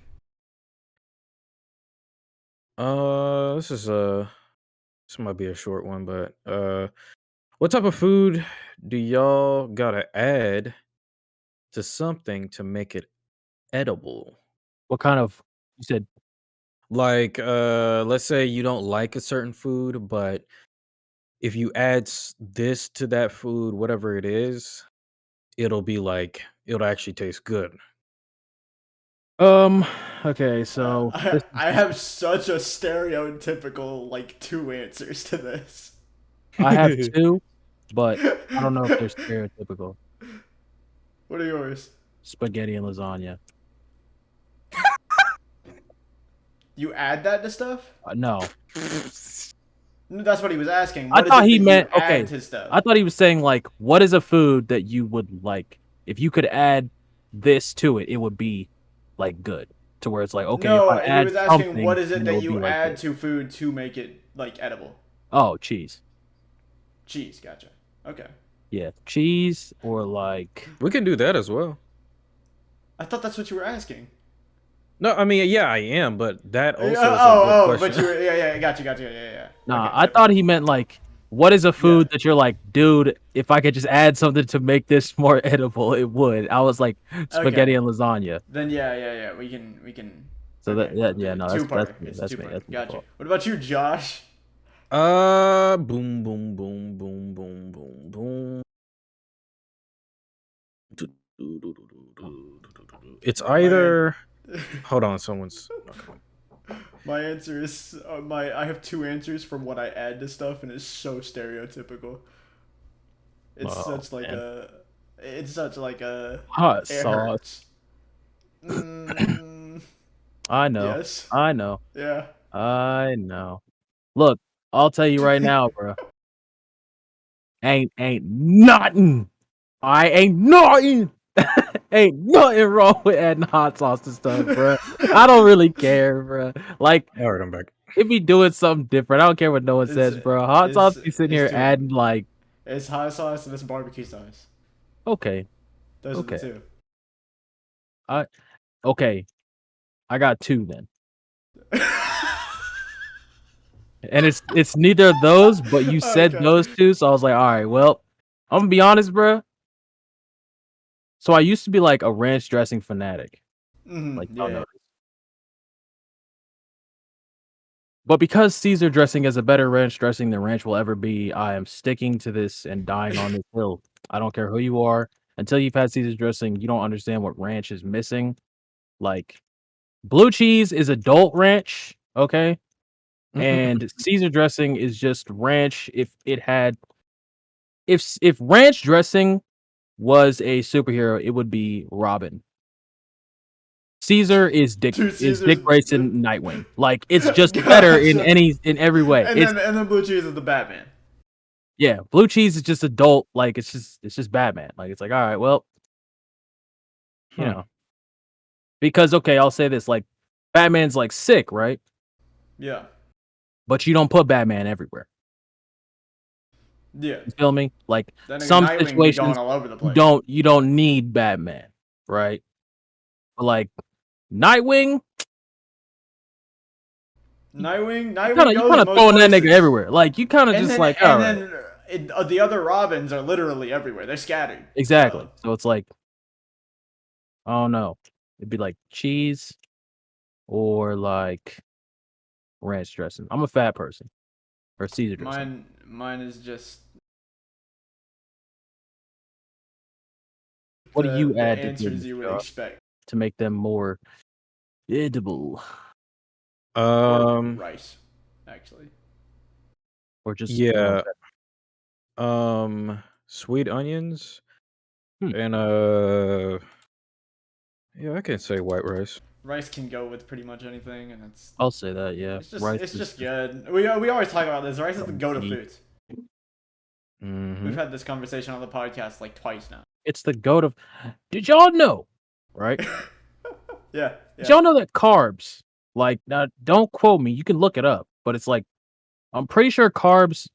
This might be a short one, but what type of food do y'all gotta add to something to make it edible? What kind of? You said Like, let's say you don't like a certain food, but if you add this to that food, whatever it is, it'll actually taste good. Okay, so I have such a stereotypical, like, 2 answers to this. I have two, but I don't know if they're stereotypical. What are yours? Spaghetti and lasagna. You add that to stuff? No, That's what he was asking. I What is thought it he that meant you okay. add to stuff? I thought he was saying like, what is a food that you would like if you could add this to it? It would be like good to where it's like okay. No, if I he add was asking something, what is it then that it'll you be, like, add good. to food to make it, like, edible? Oh, cheese. Cheese, gotcha. Okay. Yeah, cheese or like We can do that as well. I thought that's what you were asking. No, I mean, yeah, I am, but that also is a Oh, good but question. you were, yeah, gotcha, yeah. nah. Okay, I thought he meant like what is a food Yeah. that you're like, dude? If I could just add something to make this more edible, it would. I was like spaghetti and lasagna. Then yeah, we can So Okay, yeah, no, two-parter. me. It's a That's me. two-parter. That's my Got you. fault. What about you, Josh? Boom, boom, boom, boom, boom, boom, boom. It's My either. Hold on, someone's knocking. my answer is my. I have two answers from what I add to stuff, and it's so stereotypical. It's Oh such like man, a. It's such like a. hot It sauce. hurts. Mm, I know. yes. I know. Yeah. I know. Look, I'll tell you right now, bro. Ain't nothing. I ain't nothing. Ain't nothing wrong with adding hot sauce to stuff, bro. I don't really care, bro. Like, All right, I'm back. it be doing something different. I don't care what no one It's says, bro. Hot sauce be sitting it's here two of them. adding like, It's hot sauce and it's barbecue sauce. okay, Those are the okay, two. okay. I got two then, and it's neither of those. But you said Okay. those two, so I was like, all right, well, I'm gonna be honest, bro. So I used to be like a ranch dressing fanatic, like y'all Yeah. know. But because Caesar dressing is a better ranch dressing than ranch will ever be, I am sticking to this and dying on this hill. I don't care who you are. Until you've had Caesar dressing, you don't understand what ranch is missing. Like, blue cheese is adult ranch, okay? And Caesar dressing is just ranch if it had if ranch dressing was a superhero, it would be Robin. Caesar Two is Caesars. Dick Grayson Nightwing. Like, it's just better Gotcha. in every way. It's And then blue cheese is the Batman. Yeah, blue cheese is just adult. Like, it's just Batman. Like, it's like, all right, well, you Huh. know, because okay, I'll say this: like, Batman's like sick, right? Yeah. But you don't put Batman everywhere. Yeah. You feel me? Like, Then again, some Nightwing be going situations all over the you place. don't need Batman, right? But like Nightwing, Nightwing you goes kind of most throwing that nigga places. everywhere. Like, you kind of just like, all And right, then the other Robins are literally everywhere. They're scattered. exactly. So it's like, I don't know. It'd be like cheese or like ranch dressing. I'm a fat person or Caesar dressing. Mine is just What do you the add to answers goodness, you would Josh, expect. to make them more edible Rice, actually. or just Yeah. Sweet onions Hmm. and yeah, I can say white rice. Rice can go with pretty much anything, and I'll say that, yeah. Rice it's is just just good. We always talk about this. Rice is the go-to meat. food. We've Mm-hmm. had this conversation on the podcast like twice now. It's the goat of. Did y'all know? Right? Yeah, Did yeah. y'all know that carbs? Like, now, don't quote me. You can look it up, but it's like I'm pretty sure carbs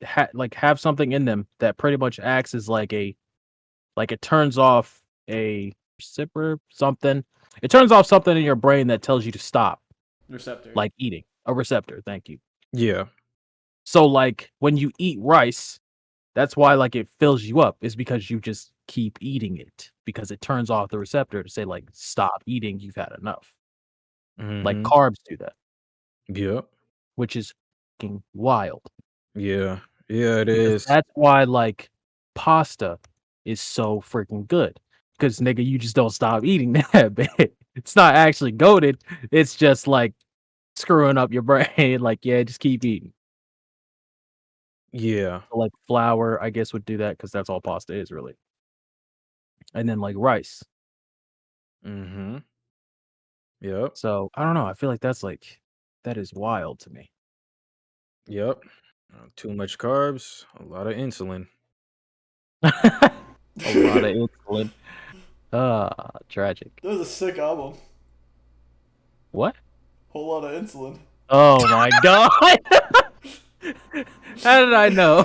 have something in them that pretty much acts as like it turns off a receptor something. It turns off something in your brain that tells you to stop, Receptor. like eating. A receptor. Thank you. Yeah. So like when you eat rice, that's why like it fills you up, is because you just keep eating it because it turns off the receptor to say like stop eating, you've had enough. Like Mm-hmm. carbs do that, Yep. which is fucking wild. Yeah. Yeah, it Because is. that's why like pasta is so freaking good. Because nigga, you just don't stop eating that bit. It's not actually goaded. It's just like screwing up your brain. Like, yeah, just keep eating. Yeah. So, like flour, I guess would do that because that's all pasta is really. And then like rice. Mm-hmm. Yep. So I don't know. I feel like that is wild to me. Yep. Too much carbs, a lot of insulin. A lot of insulin. Tragic. That was a sick album. What? Whole lot of insulin. Oh my god. How did I know?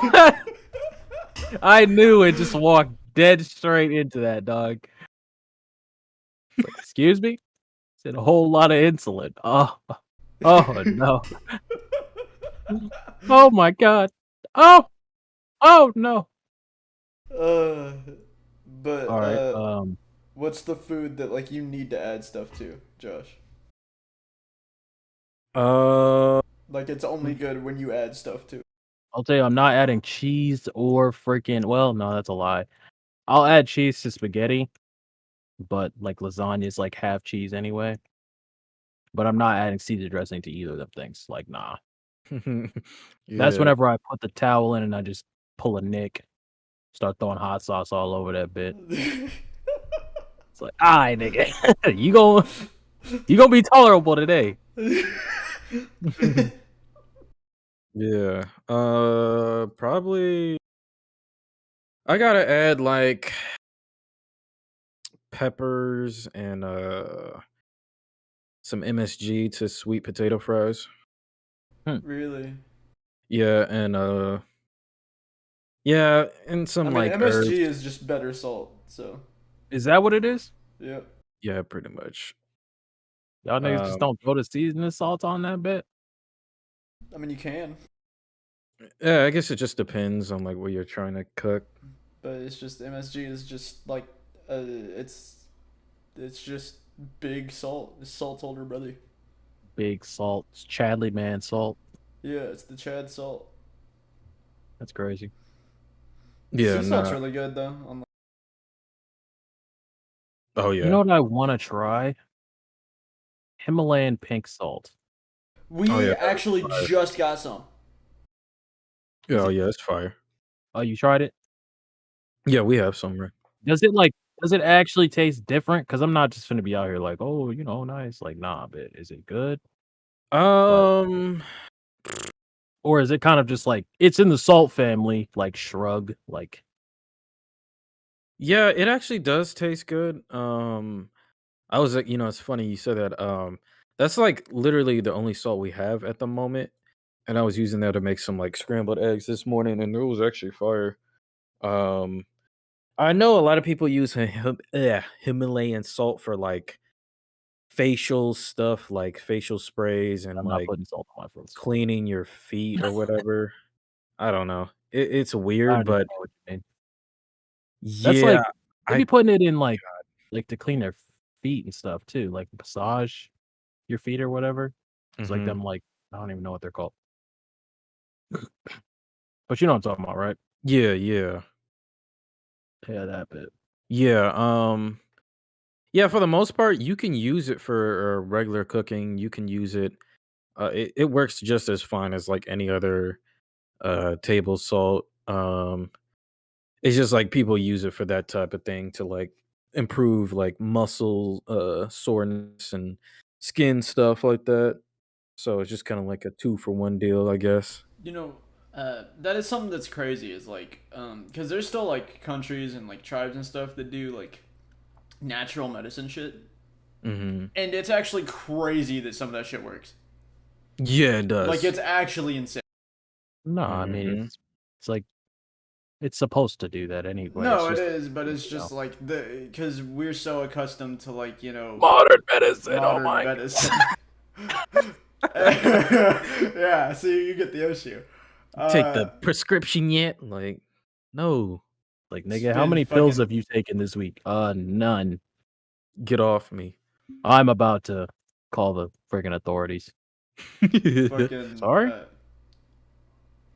I knew it, just walked dead straight into that, dog. Like, excuse me? Said a whole lot of insulin. Oh no. Oh my god. Oh no. Uh, but All right. what's the food that like you need to add stuff to, Josh? Uh, Like it's only good when you add stuff to it. I'll tell you, I'm not adding cheese or freaking. Well, no, that's a lie. I'll add cheese to spaghetti, but like lasagna is like half cheese anyway. But I'm not adding Caesar dressing to either of them things. Like, nah. That's yeah. whenever I put the towel in and I just pull a nick, start throwing hot sauce all over that bit. It's like, all right, nigga, you gonna be tolerable today. Yeah. Probably I gotta add like peppers and some MSG to sweet potato fries. Really? Yeah, and yeah, and I some mean, like MSG herbs. is just better salt. So Is that what it is? yeah. Yeah, pretty much. Y'all niggas just Um, don't throw the seasoning salt on that bit? I mean, you can, yeah, I guess it just depends on like what you're trying to cook. but it's just MSG is just like, it's just big salt. It's salt's older brother. Big salt, it's Chadley man salt. Yeah, it's the Chad salt. That's crazy. Yeah, Sea salt's nah. really good though. Oh You know yeah. what I want to try? Himalayan pink salt. Oh We yeah, that is actually fire. just got some. Yeah, Is oh it? yeah, it's fire. Oh, you tried it? Yeah, we have some, right? Does it like? Does it actually taste different? Because I'm not just gonna be out here like, oh, nice. Like, nah, but is it good? Like, Um, or is it kind of just like it's in the salt family? Like, shrug. Like, yeah, it actually does taste good. I was like, it's funny you said that. That's like literally the only salt we have at the moment, and I was using that to make some like scrambled eggs this morning, and it was actually fire. Um, I know a lot of people use Himalayan salt for like facial stuff, like facial sprays and I'm not like putting salt on my frozen. cleaning your feet or whatever. I don't know. It's I weird, don't even but know what you mean. That's yeah, like they I be putting it in like to clean their feet and stuff too, like massage your feet or whatever. It's like hmm them like I don't even know what they're called. But you know what I'm talking about, right? yeah, yeah. Yeah, that bit. Yeah, yeah, for the most part, you can use it for regular cooking. You can use it. It works just as fine as like any other table salt. It's just like people use it for that type of thing to like improve like muscle soreness and skin stuff like that. So it's just kind of like a two for one deal, I guess. You know, that is something that's crazy. Is like, because there's still like countries and like tribes and stuff that do like natural medicine shit, hmm and it's actually crazy that some of that shit works. Yeah, it Like, does. it's actually insane. No, I mean hmm it's like it's supposed to do that anyway. It's No, it just is, but it's just like because we're so accustomed to like modern medicine. Oh modern my medicine. Yeah, so you get the issue. Take the Uh, prescription yet? Like, no, like it's nigga, how been many pills have fucking you taken this week? None. get off me. I'm about to call the friggin' authorities. fucking. Sorry?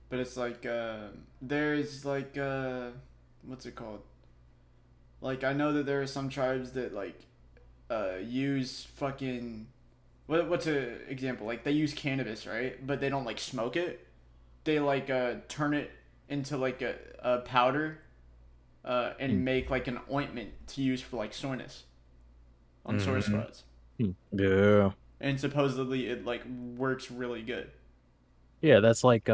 But it's like there's like what's it called? Like I know that there are some tribes that like use fucking what's a example? Like they use cannabis, right? But they don't like smoke it. They like turn it into like a powder Hmm, and make like an ointment to use for like soreness on sore hmm spots. hmm. Yeah. And supposedly it like works really good. Yeah, that's like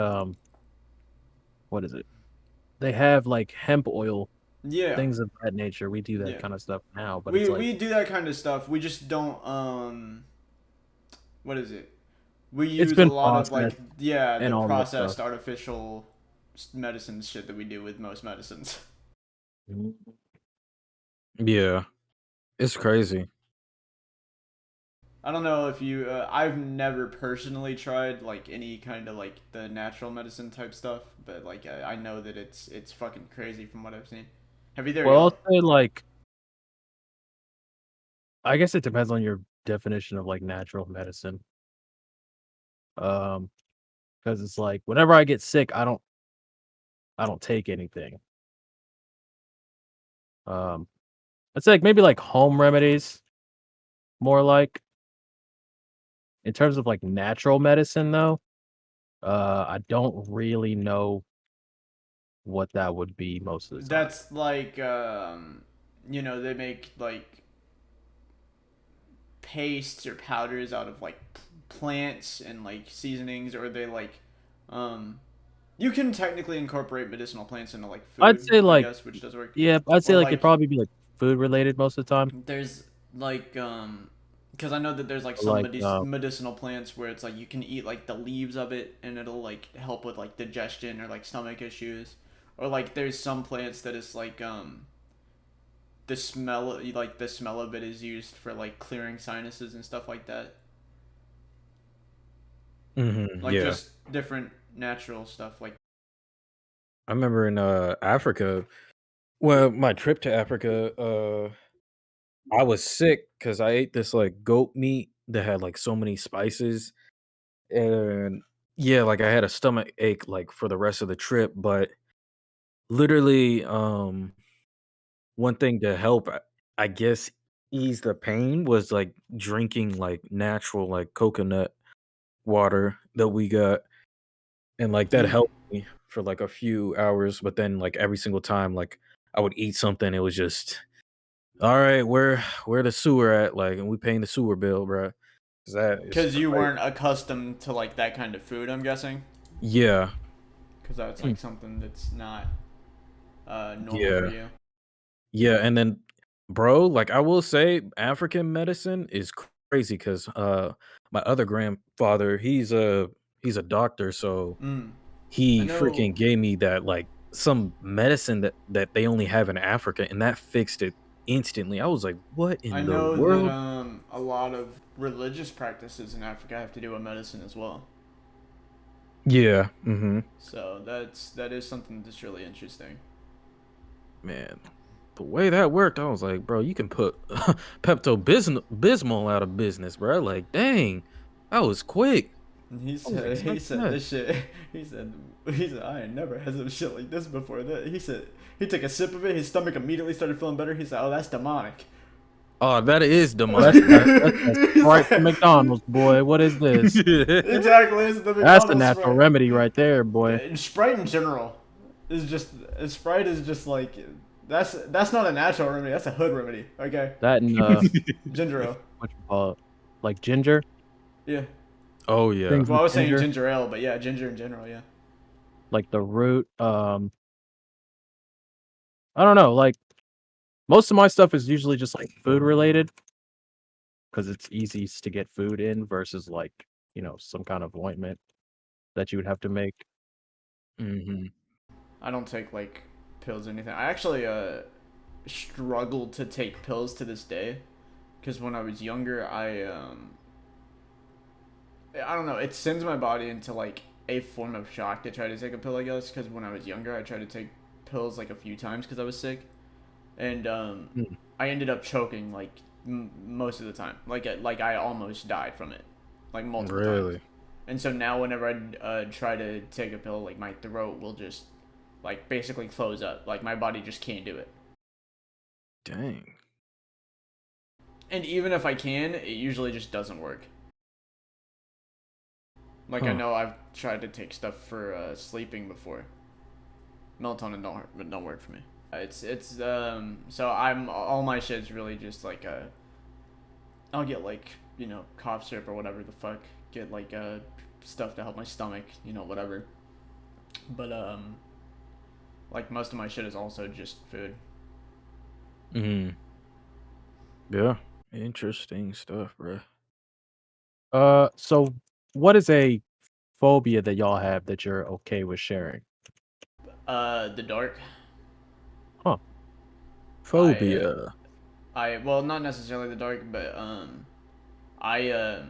what is it? They have like hemp oil, Yeah, things of that nature. We do that yeah. kind of stuff now, but it's We like we do that kind of stuff. We just don't what is it? We it's use a been lot of processed like yeah, the and all that stuff. processed artificial medicine shit that we do with most medicines. Mhm. Yeah. It's crazy. I don't know if you I've never personally tried like any kind of like the natural medicine type stuff, but like I know that it's fucking crazy from what I've seen. Have either of Well, I'll y'all? say like I guess it depends on your definition of like natural medicine. Because it's like whenever I get sick, I don't take anything. Um, I'd say like maybe like home remedies, more like in terms of like natural medicine though. I don't really know what that would be most of the time. That's like, they make like pastes or powders out of like plants and like seasonings, or they like, um, you can technically incorporate medicinal plants into like I'd food, say I like guess, which does work. yeah, I'd say Or like it'd like probably be like food related most of the time. there's like because I know that there's like But, some like medicinal plants where it's like you can eat like the leaves of it and it'll like help with like digestion or like stomach issues, or like there's some plants that is like the smell of it is used for like clearing sinuses and stuff like that, like Yeah. just different natural stuff like. I remember in Africa, well, my trip to Africa, I was sick because I ate this like goat meat that had like so many spices. And yeah, like I had a stomach ache like for the rest of the trip, but literally, one thing to help, I guess, ease the pain was like drinking like natural like coconut water that we got, and like that Mm. helped me for like a few hours. But then like every single time like I would eat something, it was just all right. Where the sewer at? Like, and we paying the sewer bill, bro. 'Cause that is Because you crazy. weren't accustomed to like that kind of food, I'm guessing. Yeah, Because that's hmm, like something that's not normal for yeah. you. Yeah, and then, bro, like I will say, African medicine is crazy because my other grandfather, he's a doctor, so Mm. I he know freaking gave me that like some medicine that they only have in Africa, and that fixed it instantly. I was like, "What I in the know that world?" a lot of religious practices in Africa have to do with medicine as well. Yeah, So that is something that's really interesting. man, the way that worked, I was like, "Bro, you can put Pepto Bismol out of business, bro." Like, dang, that was quick. And I was he expecting said that. this shit. He said I ain't never had some shit like this before. That he said he took a sip of it. His stomach immediately started feeling better. He said, "Oh, that's demonic." Oh, that is oh, that's demonic. that He's Sprite from like, McDonald's, boy. What is this? exactly. It's the That's the McDonald's natural Sprite. remedy right there, boy. And Sprite in general is just Sprite is just like that's not a natural remedy. That's a hood remedy. Okay, That and ginger ale. what you call it, like ginger Yeah. Oh, yeah. things Well, with I was saying ginger, ginger ale, but yeah, ginger in general. Yeah. like the root. I don't know. Like most of my stuff is usually just like food related because it's easy to get food in versus like some kind of ointment that you would have to make. Mhm. I don't take like pills or anything. I actually struggled to take pills to this day because when I was younger, I don't know, it sends my body into like a form of shock to try to take a pill. I guess because when I was younger, I tried to take pills like a few times because I was sick, and Mm. I ended up choking like most of the time. Like I almost died from it, like multiple times. Really? And so now whenever I try to take a pill, like my throat will just like basically close up. Like my body just can't do it. Dang. And even if I can, it usually just doesn't work. Like I Huh. know I've tried to take stuff for sleeping before. Melatonin don't work for me. It's so I'm all my shit's really just like I'll get like cough syrup or whatever the fuck, get like stuff to help my stomach, whatever. But like most of my shit is also just food. Mhm. Yeah. Interesting stuff, bro. So what is a phobia that y'all have that you're okay with sharing? The dark. Huh. I Phobia. well, not necessarily the dark, but I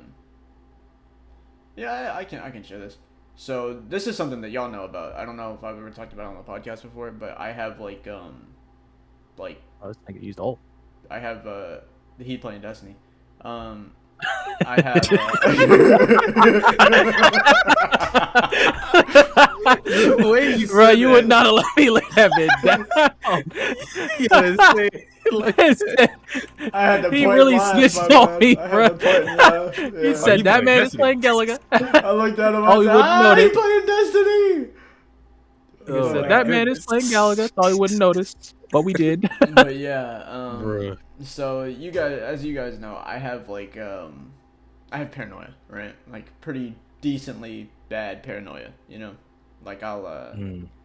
yeah, I can share this. So this is something that y'all know about. I don't know if I've ever talked about it on the podcast before, but I have like I was thinking used all. I have the Heat playing Destiny. Um I have. The way you Bro, said you that. would not let me lay that man down. Yeah, say it like that. I had to He point really left, my snitched on bad. me, I bro. had to point left. He Yeah. Oh, said he that playing man is Destiny. playing Galaga. I looked at him. Oh, I he said, wouldn't he notice. playing Destiny. He Oh said my that man is playing Galaga. Thought he wouldn't notice, but we did. But yeah, Bruh. so you guys, as you guys know, I have like I have paranoia, right? Like pretty decently bad paranoia, you know? Like I'll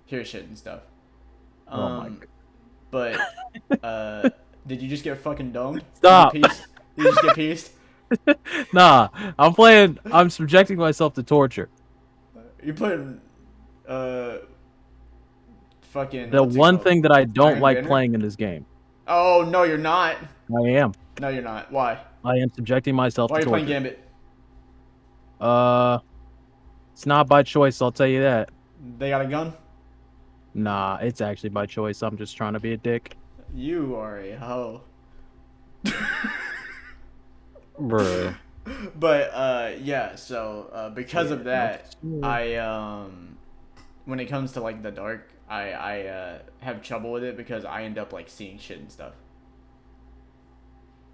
hear shit and stuff. Oh my But did you just get fucking domed? Stop. Did you pieced? Did you just get pieced? Nah, I'm subjecting myself to torture. You playing fucking The what's it one called? thing that I don't Iron like Banner? playing in this game. Oh no, you're not. I am. No, you're not. Why? I am subjecting myself Why are to you playing torture. Gambit? It's not by choice, I'll tell you that. They got a gun? Nah, it's actually by choice. I'm just trying to be a dick. You are a hoe. Bruh. But yeah, so because of that, no. I when it comes to like the dark, I have trouble with it because I end up like seeing shit and stuff.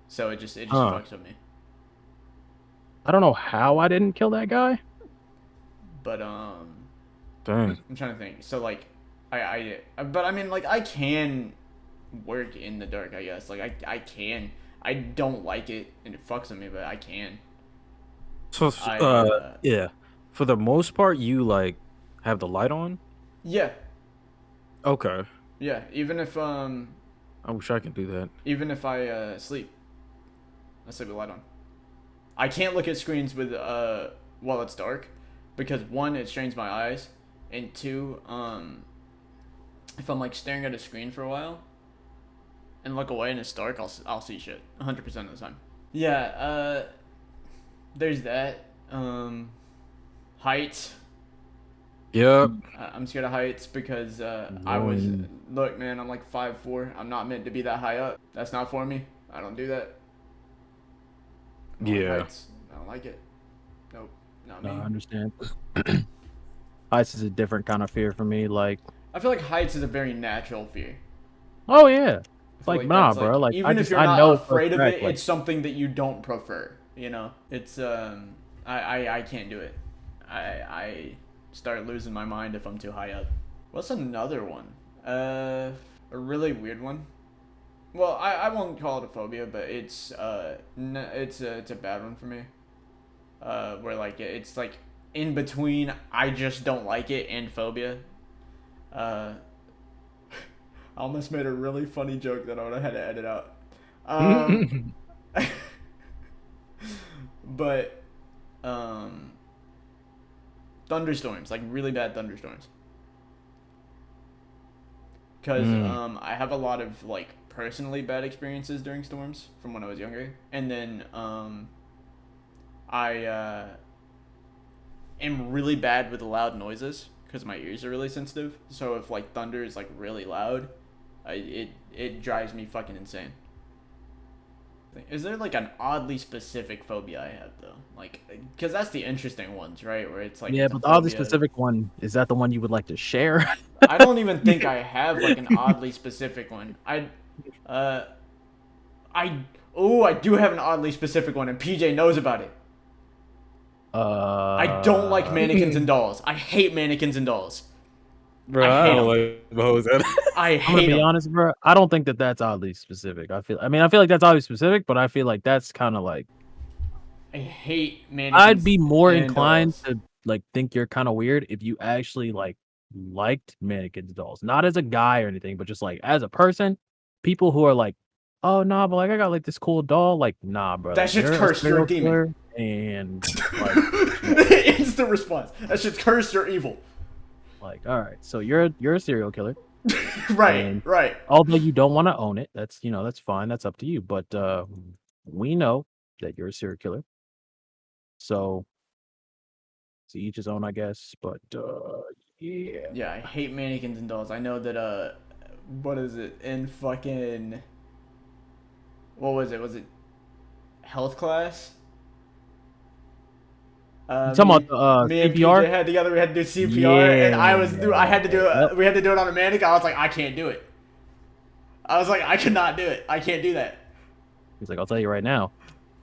So it just fucks with me. I don't know how I didn't kill that guy. But Dang. I'm trying to think. So like but I mean like I can work in the dark, I guess. Like I can. I don't like it and it fucks with me, but I can. So, yeah. For the most part, you like have the light on. Yeah. Okay. Yeah. Even if I wish I could do that. even if I sleep, I sleep with the light on. I can't look at screens with while it's dark because one, it strains my eyes, and two, if I'm like staring at a screen for a while and look away and it's dark, I'll see shit 100% of the time. Yeah, there's that. Heights. Yep. I'm scared of heights because look, man, I'm like 5'4". I'm not meant to be that high up. That's not for me. I don't do that. I don't like Yeah. heights. I don't like it. Nope, not me. No, I understand. Heights is a different kind of fear for me. Like, I feel like heights is a very natural fear. oh yeah, I feel like nah, that's, bro. Like even if you're I not know for a afraid of fact, it, like, it's something that you don't prefer. You know, it's I can't do it. I start losing my mind if I'm too high up. What's another one? A really weird one. Well, I won't call it a phobia, but it's it's a bad one for me. Where like it's like in between, I just don't like it and phobia. I almost made a really funny joke that I would have had to edit out. But thunderstorms, like really bad thunderstorms. Because I have a lot of like personally bad experiences during storms from when I was younger, and then I am really bad with loud noises because my ears are really sensitive. So if like thunder is like really loud, it drives me fucking insane. Is there like an oddly specific phobia I have though? Like, because that's the interesting ones, right? Where it's like yeah, it's a but the oddly phobia. specific one, is that the one you would like to share? I don't even think I have like an oddly specific one. I do have an oddly specific one, and PJ knows about it. I don't like mannequins and dolls. I hate mannequins and dolls. Bro, I I hate don't 'em. like the hoes. I I'm gonna hate be them. honest, bro. I don't think that that's oddly specific. I feel like that's oddly specific, but I feel like that's kind of like I hate mannequins. I'd be more and inclined dolls. to like think you're kind of weird if you actually like liked mannequins dolls, not as a guy or anything, but just like as a person. People who are like, oh nah, but like I got like this cool doll, like nah, bro. That Like, shit's you're cursed. You're a serial demon. killer, and like, Instant response. That shit's cursed or evil. like, all right, so you're a serial killer. Right. And Right. although you don't want to own it, that's that's fine. That's up to you. But we know that you're a serial killer. So to each his own, I guess. But yeah. Yeah, I hate mannequins and dolls. I know that what is it in fucking what was it? Was it health class? You talking Me, about me and CPR? PJ had together. We had to do CPR, and I had to do Yep. it. We had to do it on a manic. I was like, I can't do it. I was like, I could not do it. I can't do that. He's like, I'll tell you right now,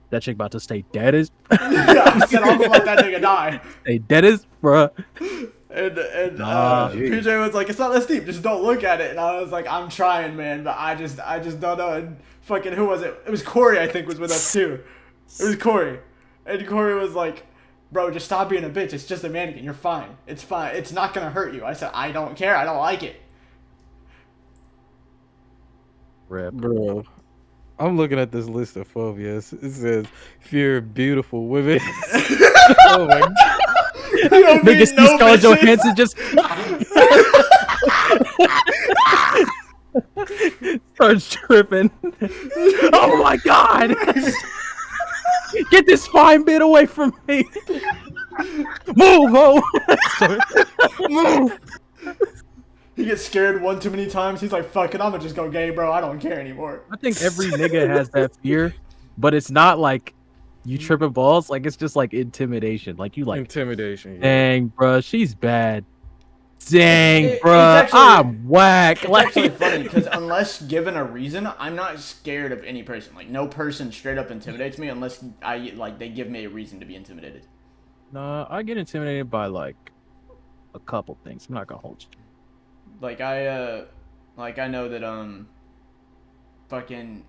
that chick about to stay dead as I said, I'm gonna let that nigga die. stay dead as, bruh. And Nah. PJ was like, it's not that deep. Just don't look at it. And I was like, I'm trying, man, but I just don't know. And fucking who was it? It was Corey, I think, was with us too. It was Corey, and Corey was like, bro, just stop being a bitch. It's just a mannequin. You're fine. It's fine. It's not gonna hurt you. I said, I don't care. I don't like it. Rip. Bro, I'm looking at this list of phobias. It says fear of beautiful women. Oh my god. Yo, Nigga sees no Scarlett bitches. Johansson just starts tripping. Oh my god! Get this fine bit away from me! Move, ho! Move! He gets scared one too many times. He's like, fuck it, I'm gonna just go gay, bro. I don't care anymore. I think every nigga has that fear, but it's not like you tripping balls. Like it's just like intimidation. Like you like, Intimidation. Yeah. dang, bruh, she's bad. Dang, It's bruh, actually- I'm whack. It's Like, actually funny because unless given a reason, I'm not scared of any person. Like no person straight up intimidates me unless they give me a reason to be intimidated. nah, I get intimidated by like a couple things. I'm not gonna hold you. Like I know that fucking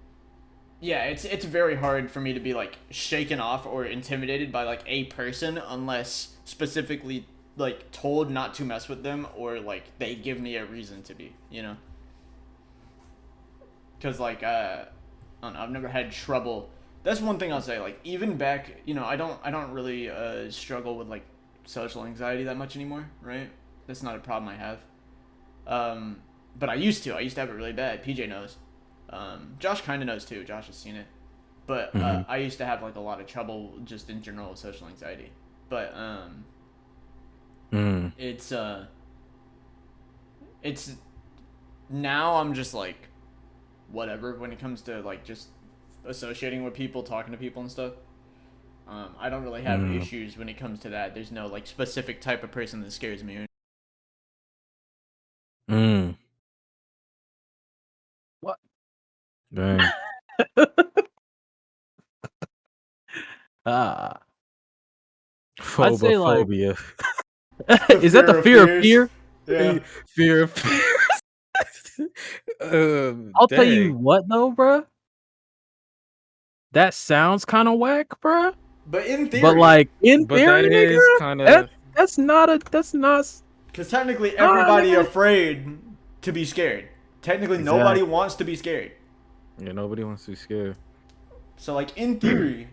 yeah, it's very hard for me to be like shaken off or intimidated by like a person unless specifically like told not to mess with them or like they give me a reason to be, you know? Cuz like I don't know, I've never had trouble. That's one thing I'll say, like even back, you know, I don't really struggle with like social anxiety that much anymore, right? That's not a problem I have. But I used to have it really bad. PJ knows. Josh kind of knows too. Josh has seen it. But I used to have like a lot of trouble just in general with social anxiety. But it's now I'm just like whatever when it comes to like just associating with people, talking to people and stuff. I don't really have issues when it comes to that. There's no like specific type of person that scares me. What? Dang. Ah. I'd say, like- Phobophobia. Is that the fear of fear? Yeah. Fear of fear. I'll tell you Dang. what though, bruh. That sounds kind of whack, bruh. But in theory, But like in But theory, that is nigga, kind of that's not. because technically everybody nigga. afraid to be scared. Technically, Exactly. nobody wants to be scared. yeah. Nobody wants to be scared. So, like in theory,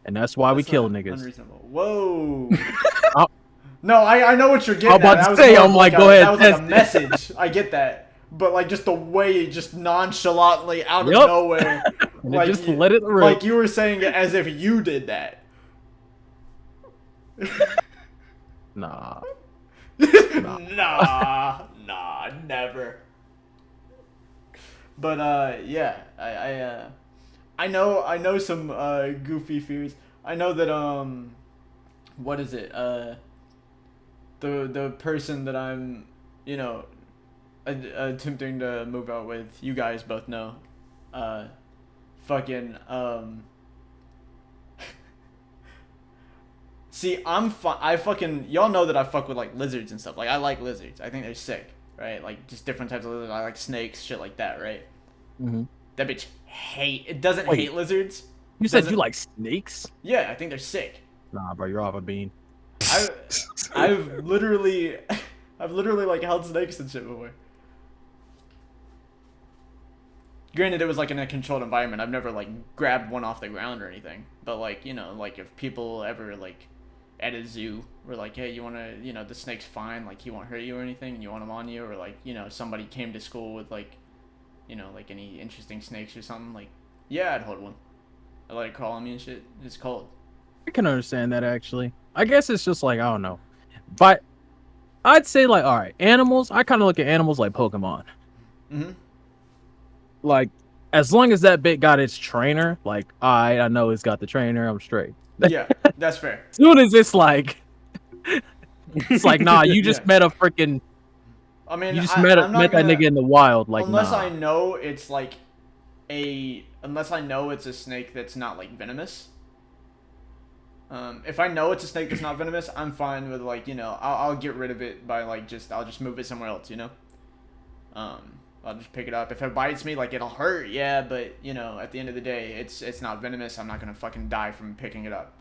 And that's why we that's kill not niggas. Unreasonable. Whoa. Oh. No, I know what you're getting. I'm about at. to That was say, more I'm of like, a- go ahead, That was like a test it. message. I get that, but like just the way, just nonchalantly out of Yup. nowhere, And like just you- let it rip. like you were saying it as if you did that. Nah. Nah, never. But yeah, I know some goofy fears. I know that what is it? The person that I'm, you know, attempting to move out with, you guys both know, fucking See, I fucking y'all know that I fuck with like lizards and stuff. Like I like lizards. I think they're sick, right? Like just different types of lizards. I like snakes, shit like that, right? Mm-hmm. That bitch doesn't Wait. hate lizards. You said Doesn't- you like snakes? Yeah, I think they're sick. Nah, bro, you're off a bean. I've literally like held snakes and shit before. Granted, it was like in a controlled environment. I've never like grabbed one off the ground or anything. But like, you know, like if people ever like at a zoo were like, hey, you want to, you know, the snake's fine, like he won't hurt you or anything, and you want him on you, or like, you know, somebody came to school with like, you know, like any interesting snakes or something, like, yeah, I'd hold one. I let it crawl on me and shit. It's cold. I can understand that actually. I guess it's just like I don't know, but I'd say like all right, animals. I kind of look at animals like Pokemon. Mm-hmm. Like as long as that bit got its trainer, like I know it's got the trainer, I'm straight. Yeah, that's fair. Soon as it's like nah, you just Yeah. met a freaking I mean, you just I'm met not that gonna nigga in the wild, like unless nah. I know it's like unless I know it's a snake that's not like venomous. If I know it's a snake that's not venomous, I'm fine with like I'll get rid of it by like I'll just move it somewhere else. I'll just pick it up. If it bites me, like it'll hurt, yeah, but at the end of the day, it's not venomous. I'm not gonna fucking die from picking it up.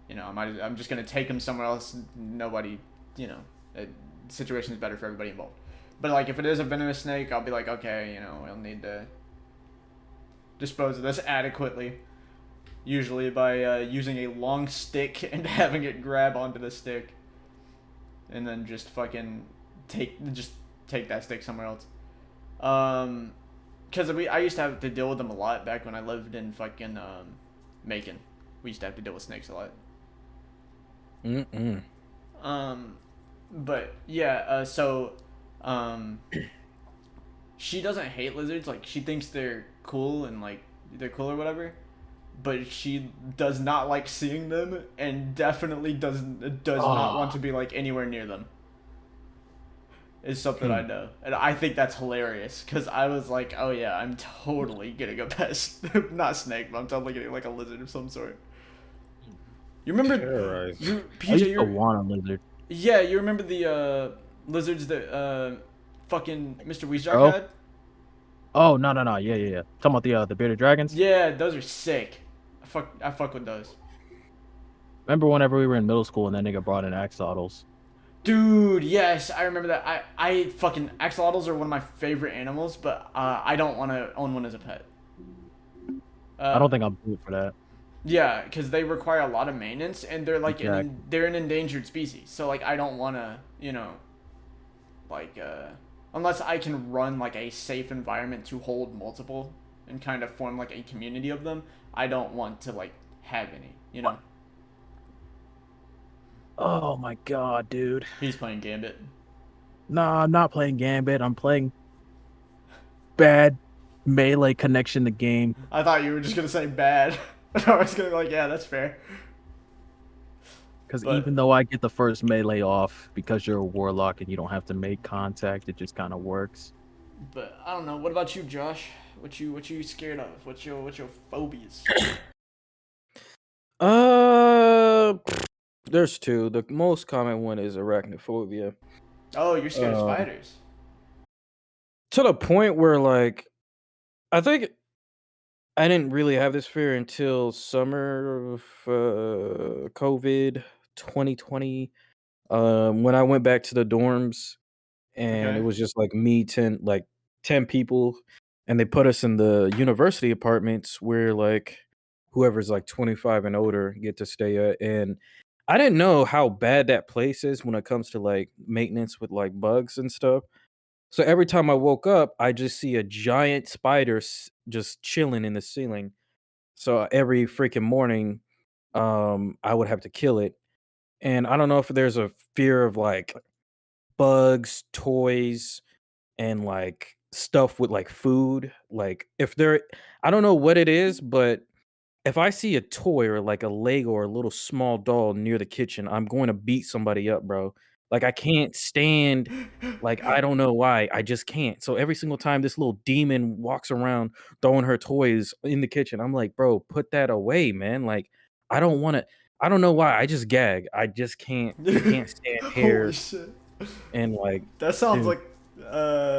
I'm just gonna take him somewhere else. Nobody, the situation is better for everybody involved. But like if it is a venomous snake, I'll be like, okay, we'll need to dispose of this adequately. Usually by using a long stick and having it grab onto the stick, and then just fucking take that stick somewhere else. Because I used to have to deal with them a lot back when I lived in fucking Macon. We used to have to deal with snakes a lot. But yeah, she doesn't hate lizards. Like she thinks they're cool and like they're cool or whatever. But she does not like seeing them, and definitely does not want to be like anywhere near them. Is something I know, and I think that's hilarious because I was like, oh yeah, I'm totally getting a pest, not snake, but I'm totally getting like a lizard of some sort. You remember, PJ? I used to want a lizard. Yeah, you remember the lizards that fucking Mr. Weezjock had? Oh no, yeah. Talking about the bearded dragons. Yeah, those are sick. I fuck with those. Remember whenever we were in middle school and that nigga brought in axolotls? Dude, yes, I remember that. I fucking axolotls are one of my favorite animals, but I don't want to own one as a pet. I don't think I'm good for that. Yeah, because they require a lot of maintenance, and they're like Exactly. they're an endangered species. So like I don't want to, unless I can run like a safe environment to hold multiple and kind of form like a community of them, I don't want to like have any. Oh my god, dude. He's playing Gambit. Nah, I'm not playing Gambit. I'm playing bad melee connection the game. I thought you were just gonna say bad. I was gonna be like, yeah, that's fair. Because even though I get the first melee off, because you're a warlock and you don't have to make contact, it just kind of works. But I don't know. What about you, Josh? What you scared of? What's your phobias? There's two. The most common one is arachnophobia. Oh, you're scared of spiders. To the point where, like, I think I didn't really have this fear until summer of COVID 2020. When I went back to the dorms, and it was just like me, 10 people, and they put us in the university apartments where like whoever's like 25 and older get to stay at. And I didn't know how bad that place is when it comes to like maintenance with like bugs and stuff. So every time I woke up, I just see a giant spider just chilling in the ceiling. So every freaking morning, I would have to kill it. And I don't know if there's a fear of like bugs, toys, and like stuff with like food. Like if there, I don't know what it is, but if I see a toy or like a Lego or a little small doll near the kitchen, I'm going to beat somebody up, bro. Like I can't stand, like I don't know why, I just can't. So every single time this little demon walks around throwing her toys in the kitchen, I'm like, bro, put that away, man. Like I don't want to. I don't know why. I just gag. I just can't. I can't stand hair. Holy shit. And like that sounds dude, like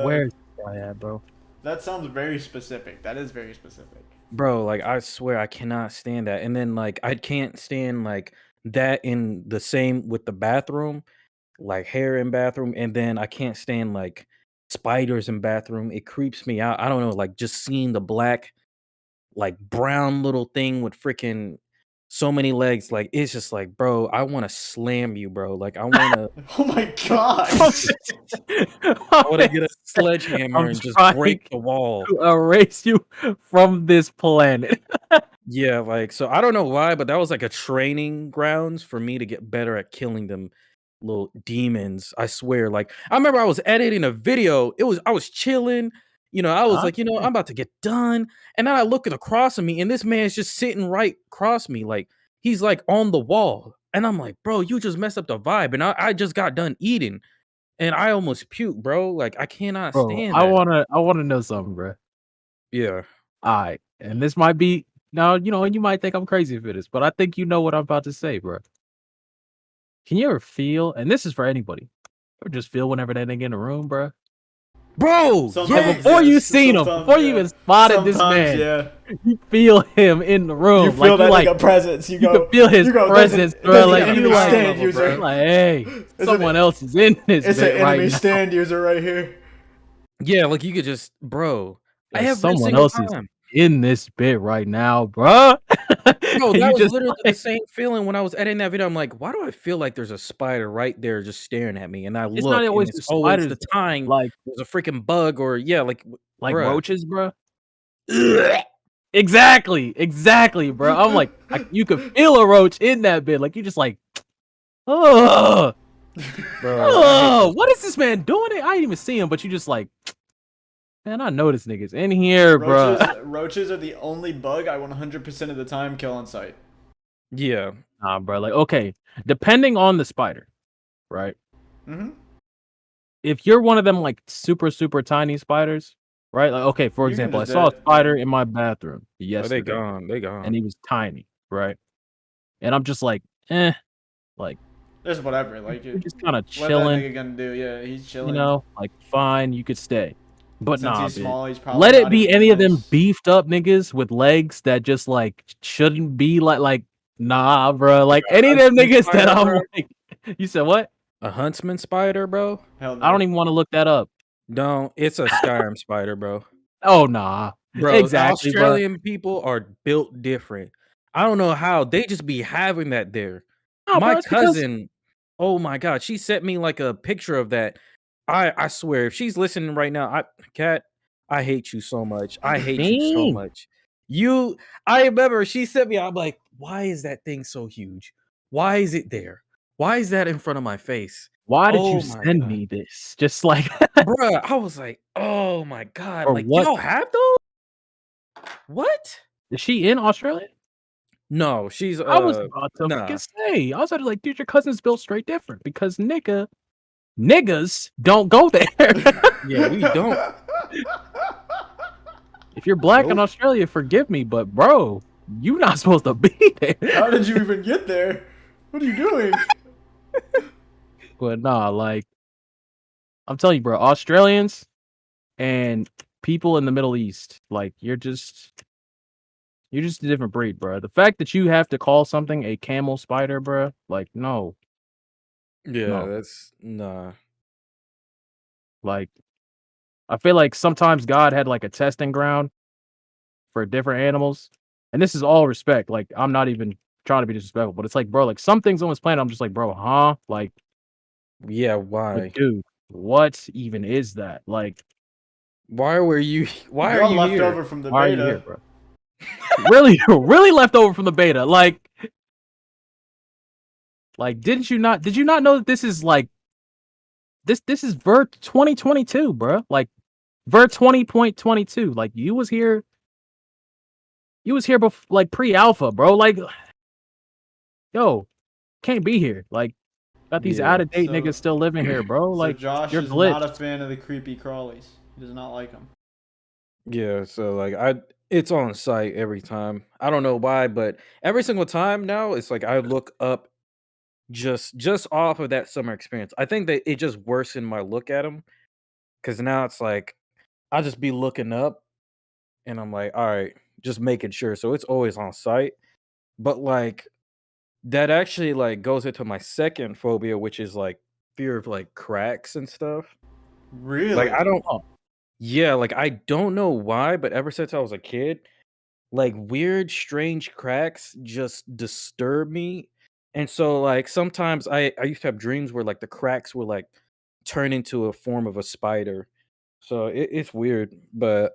where's I at, bro? That sounds very specific. That is very specific. Bro, like I swear I cannot stand that. And then like I can't stand like that in the same with the bathroom, like hair in bathroom, and then I can't stand like spiders in bathroom. It creeps me out. I don't know, like just seeing the black, like brown little thing with freaking so many legs, like it's just like, bro, I want to slam you, bro. Like I want to Oh my god. I want to get a sledgehammer and just break the wall. To erase you from this planet. Yeah, like so I don't know why, but that was like a training grounds for me to get better at killing them little demons. I swear. Like I remember I was editing a video. I was chilling. I was like, I'm about to get done. And then I look at across of me, and this man's just sitting right across me. Like he's like on the wall. And I'm like, bro, you just messed up the vibe. And I just got done eating and I almost puked, bro. Like, I cannot Bro, stand I that. wanna know something, bro. Yeah. Alright, and this might be now, and you might think I'm crazy for this, but I think you know what I'm about to say, bro. Can you ever feel, and this is for anybody, or just feel whenever that nigga in the room, bro? Bro, Like Sometimes, before you yes. seen him, Sometimes, before you yeah. even spotted this Sometimes, man, yeah. you feel him in the room. You like feel that like nigga presence. You you go. can feel his You go. presence, There's bro. an Like enemy you like, stand you user. like, hey, There's someone else is in this It's an bit right enemy now. stand user right here. yeah, like you could just, bro, Like every someone single else is time. in this bit right now, bro. Bro, And that you was just literally the like, same feeling when I was editing that video. I'm like, why do I feel like there's a spider right there just staring at me? And I it's not look, and always the it's always spiders, the though. time Like there's a freaking bug or yeah, like, bruh. roaches, bro. Exactly, bro. I'm like, you could feel a roach in that bit. Like you just like, oh, Bro, I hate those. what is this man doing? I didn't even see him, but you just like, man, I know this nigga's in here, bro. Roaches are the only bug I 100% of the time kill on sight. Yeah. Nah, bro. Like, okay, depending on the spider, right? Mm-hmm. If you're one of them like super tiny spiders, right? Like, okay, for You can example, I just saw a dead. spider in my bathroom Oh, they yesterday, gone. They and gone. he was tiny, right? And I'm just like, like There's whatever. Like you're it. just kind of What that chilling, nigga gonna do? Yeah, he's chilling. like fine, you could stay, but Since nah, he's bitch. small, he's probably Let it not be even any of them venomous. beefed up niggas with legs that just like shouldn't be like nah, bro. Like any of them huntsman niggas that spider, I'm bro? like, you said what? A huntsman spider, bro? Hell I don't no. even want to look that up. No, it's a Skyrim spider, bro. Oh nah, Bro, exactly, bro. Australian people are built different. I don't know how they just be having that there. Nah, My bro. It's because cousin, oh my god, she sent me like a picture of that. I swear, if she's listening right now, Kat, I hate you so much. I hate you so dang. much. You, I remember she sent me. I'm like, why is that thing so huge? Why is it there? Why is that in front of my face? Why did you Oh my send god, me this? Just like bruh, I was like, oh my god, or like what? y'all have those? What? Is she in Australia? No, she's I was about to fucking nah. say. I was about to like, dude, your cousin's built straight different because niggas don't go there. Yeah, we don't. If you're black in Nope. Australia, forgive me, but bro, you not supposed to be there. How did you even get there? What are you doing? But nah, like I'm telling you, bro, Australians and people in the Middle East, like you're just a different breed, bro. The fact that you have to call something a camel spider, bro, like no, Yeah, no, that's nah. like I feel like sometimes God had like a testing ground for different animals, and this is all respect. Like I'm not even trying to be disrespectful, but it's like, bro, like some things on this planet, I'm just like, bro, huh? Yeah, Like, why? dude, what even is that? Like, Why were you why are You're you left here? over from the why are you here, beta. bro? really left over from the beta. Like, did you not know that this is like this is Vert 2022, bro? Like Vert 20.22. Like you was here before, like pre-alpha, bro. Like, yo, can't be here. Like, got these Yeah. out of date So- niggas still living here, bro. So Like, Josh you're is not a glitched. fan of the creepy crawlies. He does not like them. Yeah, so like it's on site every time. I don't know why, but every single time now it's like I look up just off of that summer experience. I think that it just worsened my look at them because now it's like I'll just be looking up and I'm like, all right, just making sure. So it's always on site. But like that actually like goes into my second phobia, which is like fear of like cracks and stuff. Really? Like I don't Oh, yeah, like I don't know why, but ever since I was a kid, like weird, strange cracks just disturb me. And so like sometimes I used to have dreams where like the cracks were like turn into a form of a spider. So it's weird. But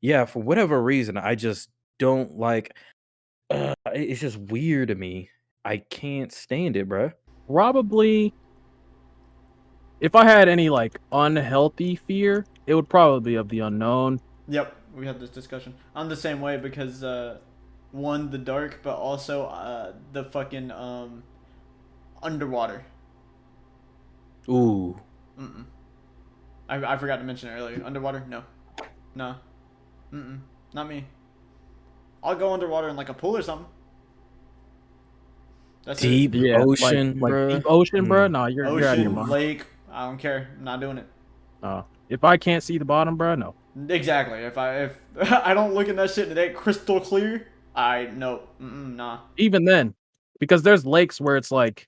yeah, for whatever reason, I just don't like it's just weird to me. I can't stand it, bruh. probably if I had any like unhealthy fear, it would probably be of the unknown. Yep, we had this discussion. I'm the same way because one, the dark, but also the fucking underwater. Ooh. Mm-mm. I forgot to mention it earlier. Underwater? No. No. Mm-mm. Not me. I'll go underwater in like a pool or something. That's it. Deep Yeah, ocean, like deep bruh. ocean, bro. Mm. Nah, you're out of your Ocean, mind. lake, I don't care. I'm not doing it. If I can't see the bottom, bro, no. Exactly. If I don't look in that shit and it ain't crystal clear, I no. Nah. Even then, because there's lakes where it's like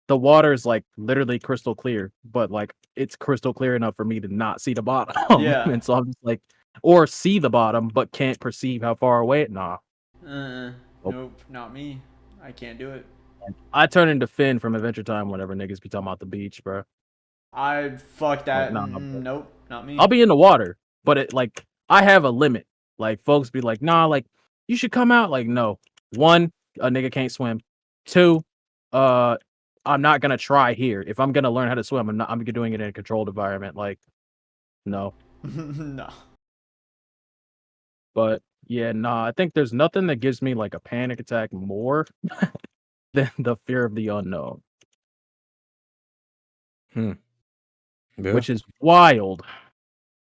the water is like literally crystal clear, but like it's crystal clear enough for me to not see the bottom, Yeah. and so I'm just like, or see the bottom but can't perceive how far away. Nah, nope. Nope. Not me. I can't do it. I turn into Finn from Adventure Time whenever niggas be talking about the beach, bro. I fuck Like, that. nah, bro. Nope. Not me. I'll be in the water, but it like I have a limit. Like folks be like, nah, like you should come out. Like, no. One, a nigga can't swim. Two, uh, I'm not gonna try here. If I'm gonna learn how to swim, I'm doing it in a controlled environment. Like, no. No. But yeah, nah, I think there's nothing that gives me like a panic attack more than the fear of the unknown, Yeah. which is wild.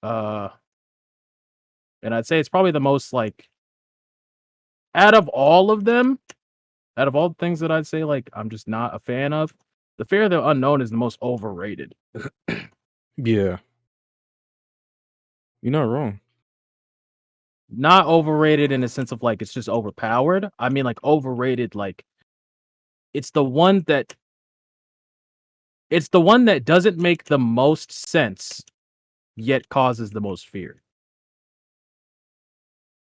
Uh, and I'd say it's probably the most like out of all of them, out of all the things that I'd say like I'm just not a fan of, the fear of the unknown is the most overrated. Yeah. You're not wrong. Not overrated in the sense of like it's just overpowered. I mean like overrated like it's the one that doesn't make the most sense yet causes the most fear.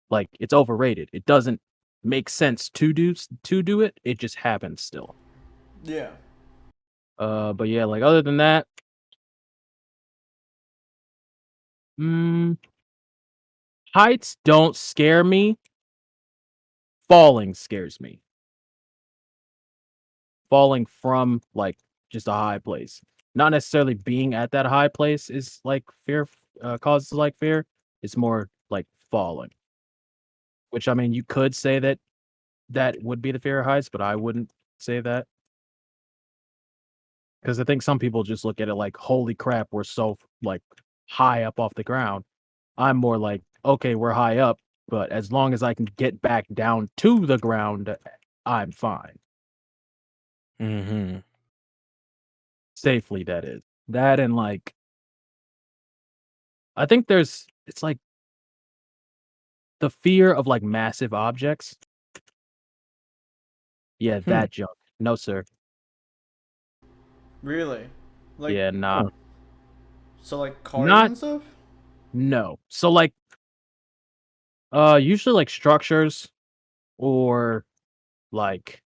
Like it's overrated. It doesn't make sense to do it. It just happens still. Yeah. But yeah, like other than that, mm, heights don't scare me. Falling scares me. Falling from like just a high place. Not necessarily being at that high place is like fear causes like fear. It's more like falling. Which I mean you could say that that would be the fear of heights, but I wouldn't say that. Because I think some people just look at it like, holy crap, we're so like high up off the ground. I'm more like, okay, we're high up, but as long as I can get back down to the ground, I'm fine. Mm-hmm. Safely, that is. That and like, I think it's like the fear of like massive objects. Yeah, Hmm. that junk. No, sir. Really? Like, Yeah, nah. Huh. so like cars Not, and stuff? no. So like, usually like structures or like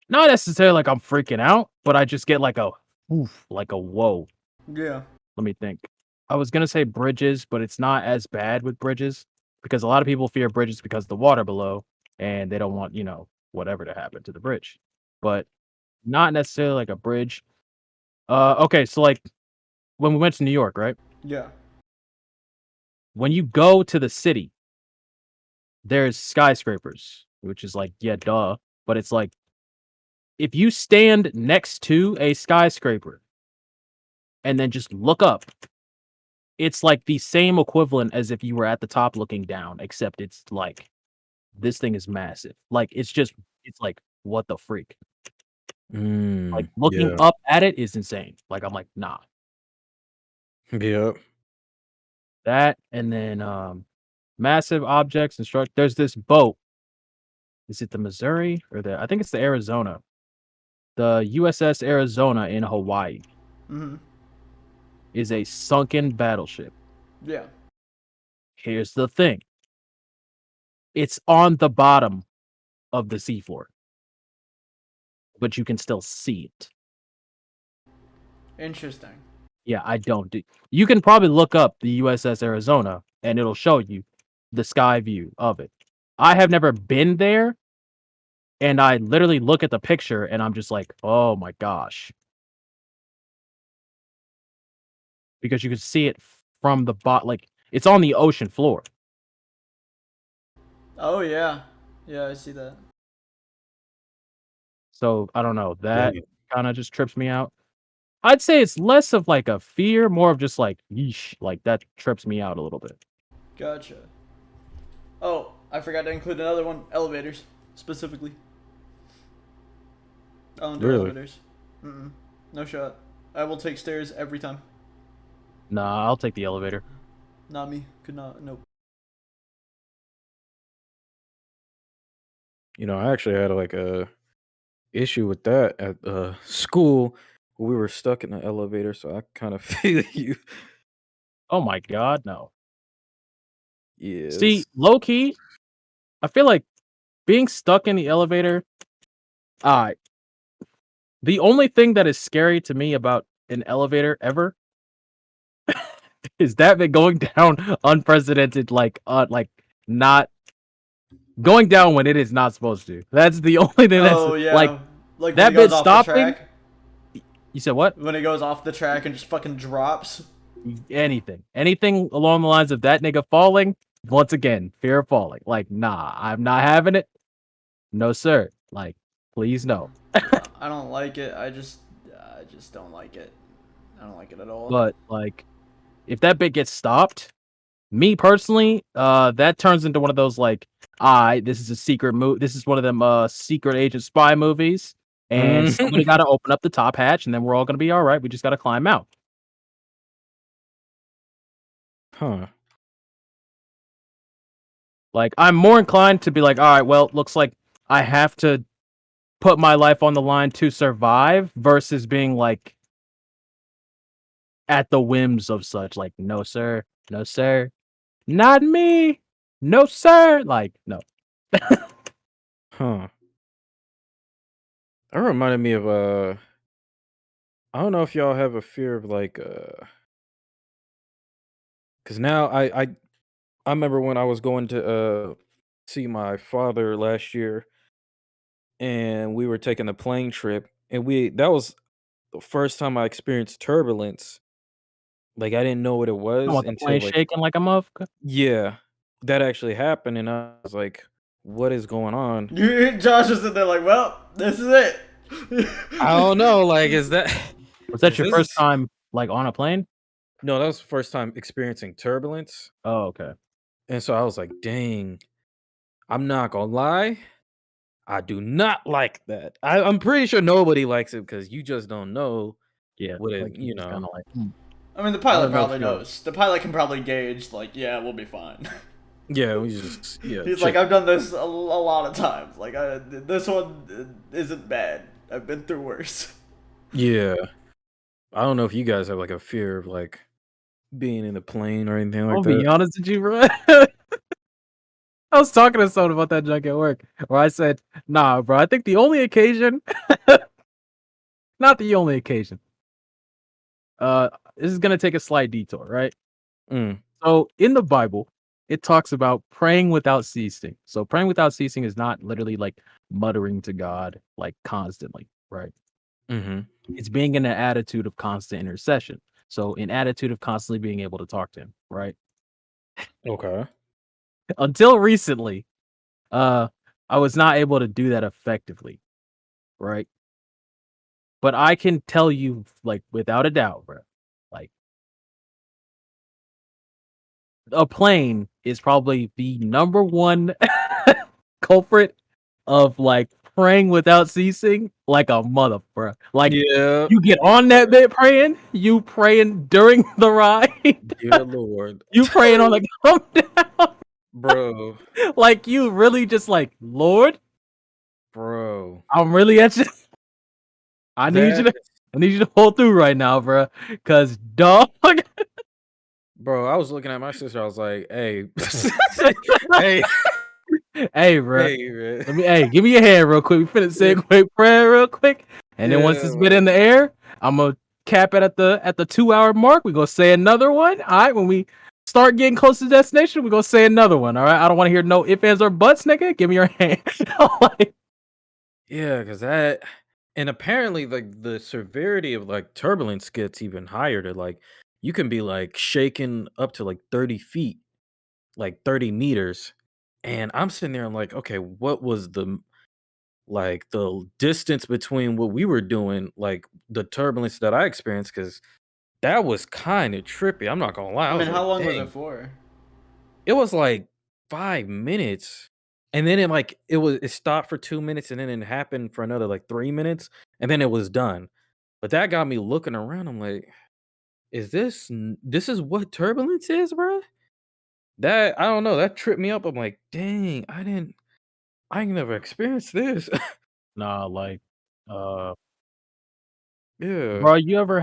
not necessarily like I'm freaking out, but I just get like a oof, like a whoa. Yeah. Let me think. I was gonna say bridges, but it's not as bad with bridges because a lot of people fear bridges because of the water below and they don't want, whatever to happen to the bridge. But not necessarily like a bridge. Okay, so like when we went to New York, right? Yeah. When you go to the city, there's skyscrapers, which is like, yeah, duh. But it's like if you stand next to a skyscraper and then just look up, it's like the same equivalent as if you were at the top looking down, except it's like this thing is massive. Like it's like what the freak? Like looking Yeah. up at it is insane. Like I'm like, nah. Yep. That and then massive objects and struck. There's this boat. Is it the Missouri or I think it's the Arizona. The USS Arizona in Hawaii Mm-hmm. is a sunken battleship. Yeah. Here's the thing. It's on the bottom of the seafloor, but you can still see it. Interesting. Yeah, I don't do. You can probably look up the USS Arizona and it'll show you the sky view of it. I have never been there, and I literally look at the picture and I'm just like, oh my gosh, because you can see it from the bot. Like it's on the ocean floor. Oh yeah, yeah, I see that. So I don't know. That Yeah. kind of just trips me out. I'd say it's less of like a fear, more of just like yeesh, like that trips me out a little bit. Gotcha. Oh, I forgot to include another one. Elevators, specifically. I don't do Really? elevators. Mm-mm. No shot. I will take stairs every time. Nah, I'll take the elevator. Not me. Could not. Nope. I actually had like a issue with that at school. We were stuck in the elevator, so I kind of feel you. Oh my god, no. Yes. See, low key, I feel like being stuck in the elevator. Uh, the only thing that is scary to me about an elevator ever is that been going down unprecedented, like not going down when it is not supposed to. That's the only thing that's Oh like yeah, like when it that goes bit off the stopping. track. You said what? When it goes off the track and just fucking drops. Anything along the lines of that nigga falling. Once again, fear of falling. Like, nah, I'm not having it. No, sir. Like, please no. I don't like it. I just don't like it. I don't like it at all. But like, if that bit gets stopped, me personally, that turns into one of those like, this is a secret move. This is one of them secret agent spy movies, and somebody Mm. got to open up the top hatch, and then we're all gonna be all right. We just got to climb out. Huh. Like, I'm more inclined to be like, all right, well, looks like I have to put my life on the line to survive, versus being like at the whims of such. Like, no, sir, no, sir, not me, no, sir. Like, no. Huh. That reminded me of I don't know if y'all have a fear of like because now I remember when I was going to see my father last year, and we were taking a plane trip, and we that was the first time I experienced turbulence. Like I didn't know what it I was want the until plane like shaking like a motherfucker. yeah, that actually happened, and I was like, "What is going on?" Josh is in there like, well, this is it. I don't know. Like, Was that is your this? first time like on a plane? No, that was the first time experiencing turbulence, Oh, okay. and so I was like, "Dang, I'm not gonna lie, I do not like that." I'm pretty sure nobody likes it because you just don't know Yeah, what it. like you just kind of like. I mean, the I pilot don't know if probably y'all. knows. The pilot can probably gauge, like, yeah, we'll be fine. Yeah, we just He's like, chill. I've done this a lot of times. Like, this one isn't bad. I've been through worse. Yeah, I don't know if you guys have like a fear of like being in a plane or anything like I'll that. be honest with you, bro. I was talking to someone about that junk at work, where I said, "Nah, bro. I think the only occasion, not the only occasion. Uh, this is gonna take a slight detour, right? Mm, So in the Bible, it talks about praying without ceasing. So praying without ceasing is not literally like muttering to God like constantly, right? mm-hmm. It's being in an attitude of constant intercession. So an attitude of constantly being able to talk to him, right? Okay. Until recently, uh, I was not able to do that effectively, right? But I can tell you, like, without a doubt, bro, like, a plane is probably the number one culprit of like praying without ceasing, like a mother, bro. Like, Yeah. you get on that bit praying, you praying during the ride, Dear Lord, you praying on the come down. bro, Like, you really just like, Lord, bro. I'm really at you. I need you That to I need you to pull through right now, bro. Cause dog. bro, I was looking at my sister. I was like, "Hey, hey, Hey, bro. hey, man." Give me your hand real quick. We finna say a quick prayer real quick. And then once Yeah, it's been in the air, I'm gonna cap it at the 2 hour mark. We're gonna say another one. All right. When we start getting close to the destination, we're gonna say another one. All right. I don't want to hear no ifs, ands, or buts, nigga. Give me your hand. Like, yeah, because that, and apparently, like the severity of like turbulence gets even higher. To like, you can be like shaking up to like 30 feet, like 30 meters, And I'm sitting there, I'm like, okay, what was the distance between what we were doing, like the turbulence that I experienced, because that was kind of trippy. I'm not gonna lie. I I mean, was how like, long was it dang, for? it was like 5 minutes. And then it stopped for 2 minutes and then it happened for another like 3 minutes and then it was done. But that got me looking around. I'm like, this is what turbulence is, bro? That I don't know. That tripped me up. I'm like, dang, I ain't never experienced this. Nah, like, uh, Yeah. bro, you ever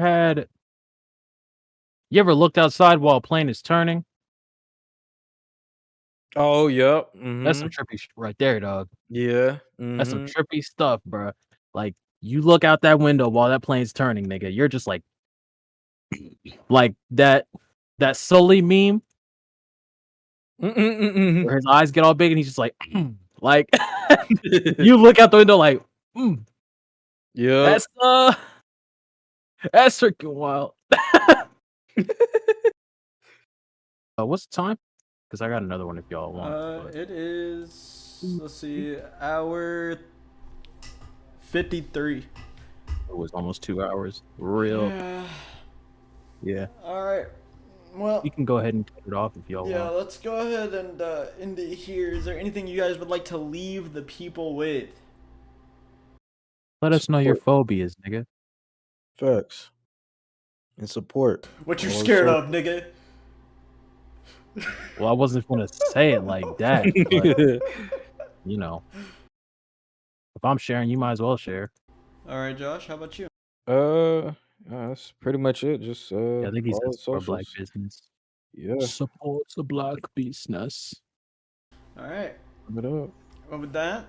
looked outside while a plane is turning? Oh, yep. That's some Mm-hmm. trippy shit right there, dog. Yeah. That's some Mm-hmm. trippy stuff, bro. Like, you look out that window while that plane's turning, nigga. You're just like that Sully meme Mm-mm-mm-mm. where his eyes get all big and he's just like, like you look out the window like, Yep. that's that's freaking wild. What's the time? Because I got another one if y'all want. But It is, let's see, hour 53. it was almost 2 hours. Real. Yeah. Yeah. All right. Well, We can go ahead and cut it off if y'all yeah, want. let's go ahead and end it here. Is there anything you guys would like to leave the people with? Let us know your Support. phobias, nigga. Facts. And support. What you All scared so- of, nigga? Well, I wasn't gonna say it like that, but you know, if I'm sharing, you might as well share. All right, Josh, how about you? That's pretty much it. Just Yeah, I think he follow said the support black socials. business. Yeah, Support the black business. All right. sum it up. Well, with that,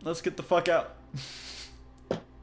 let's get the fuck out.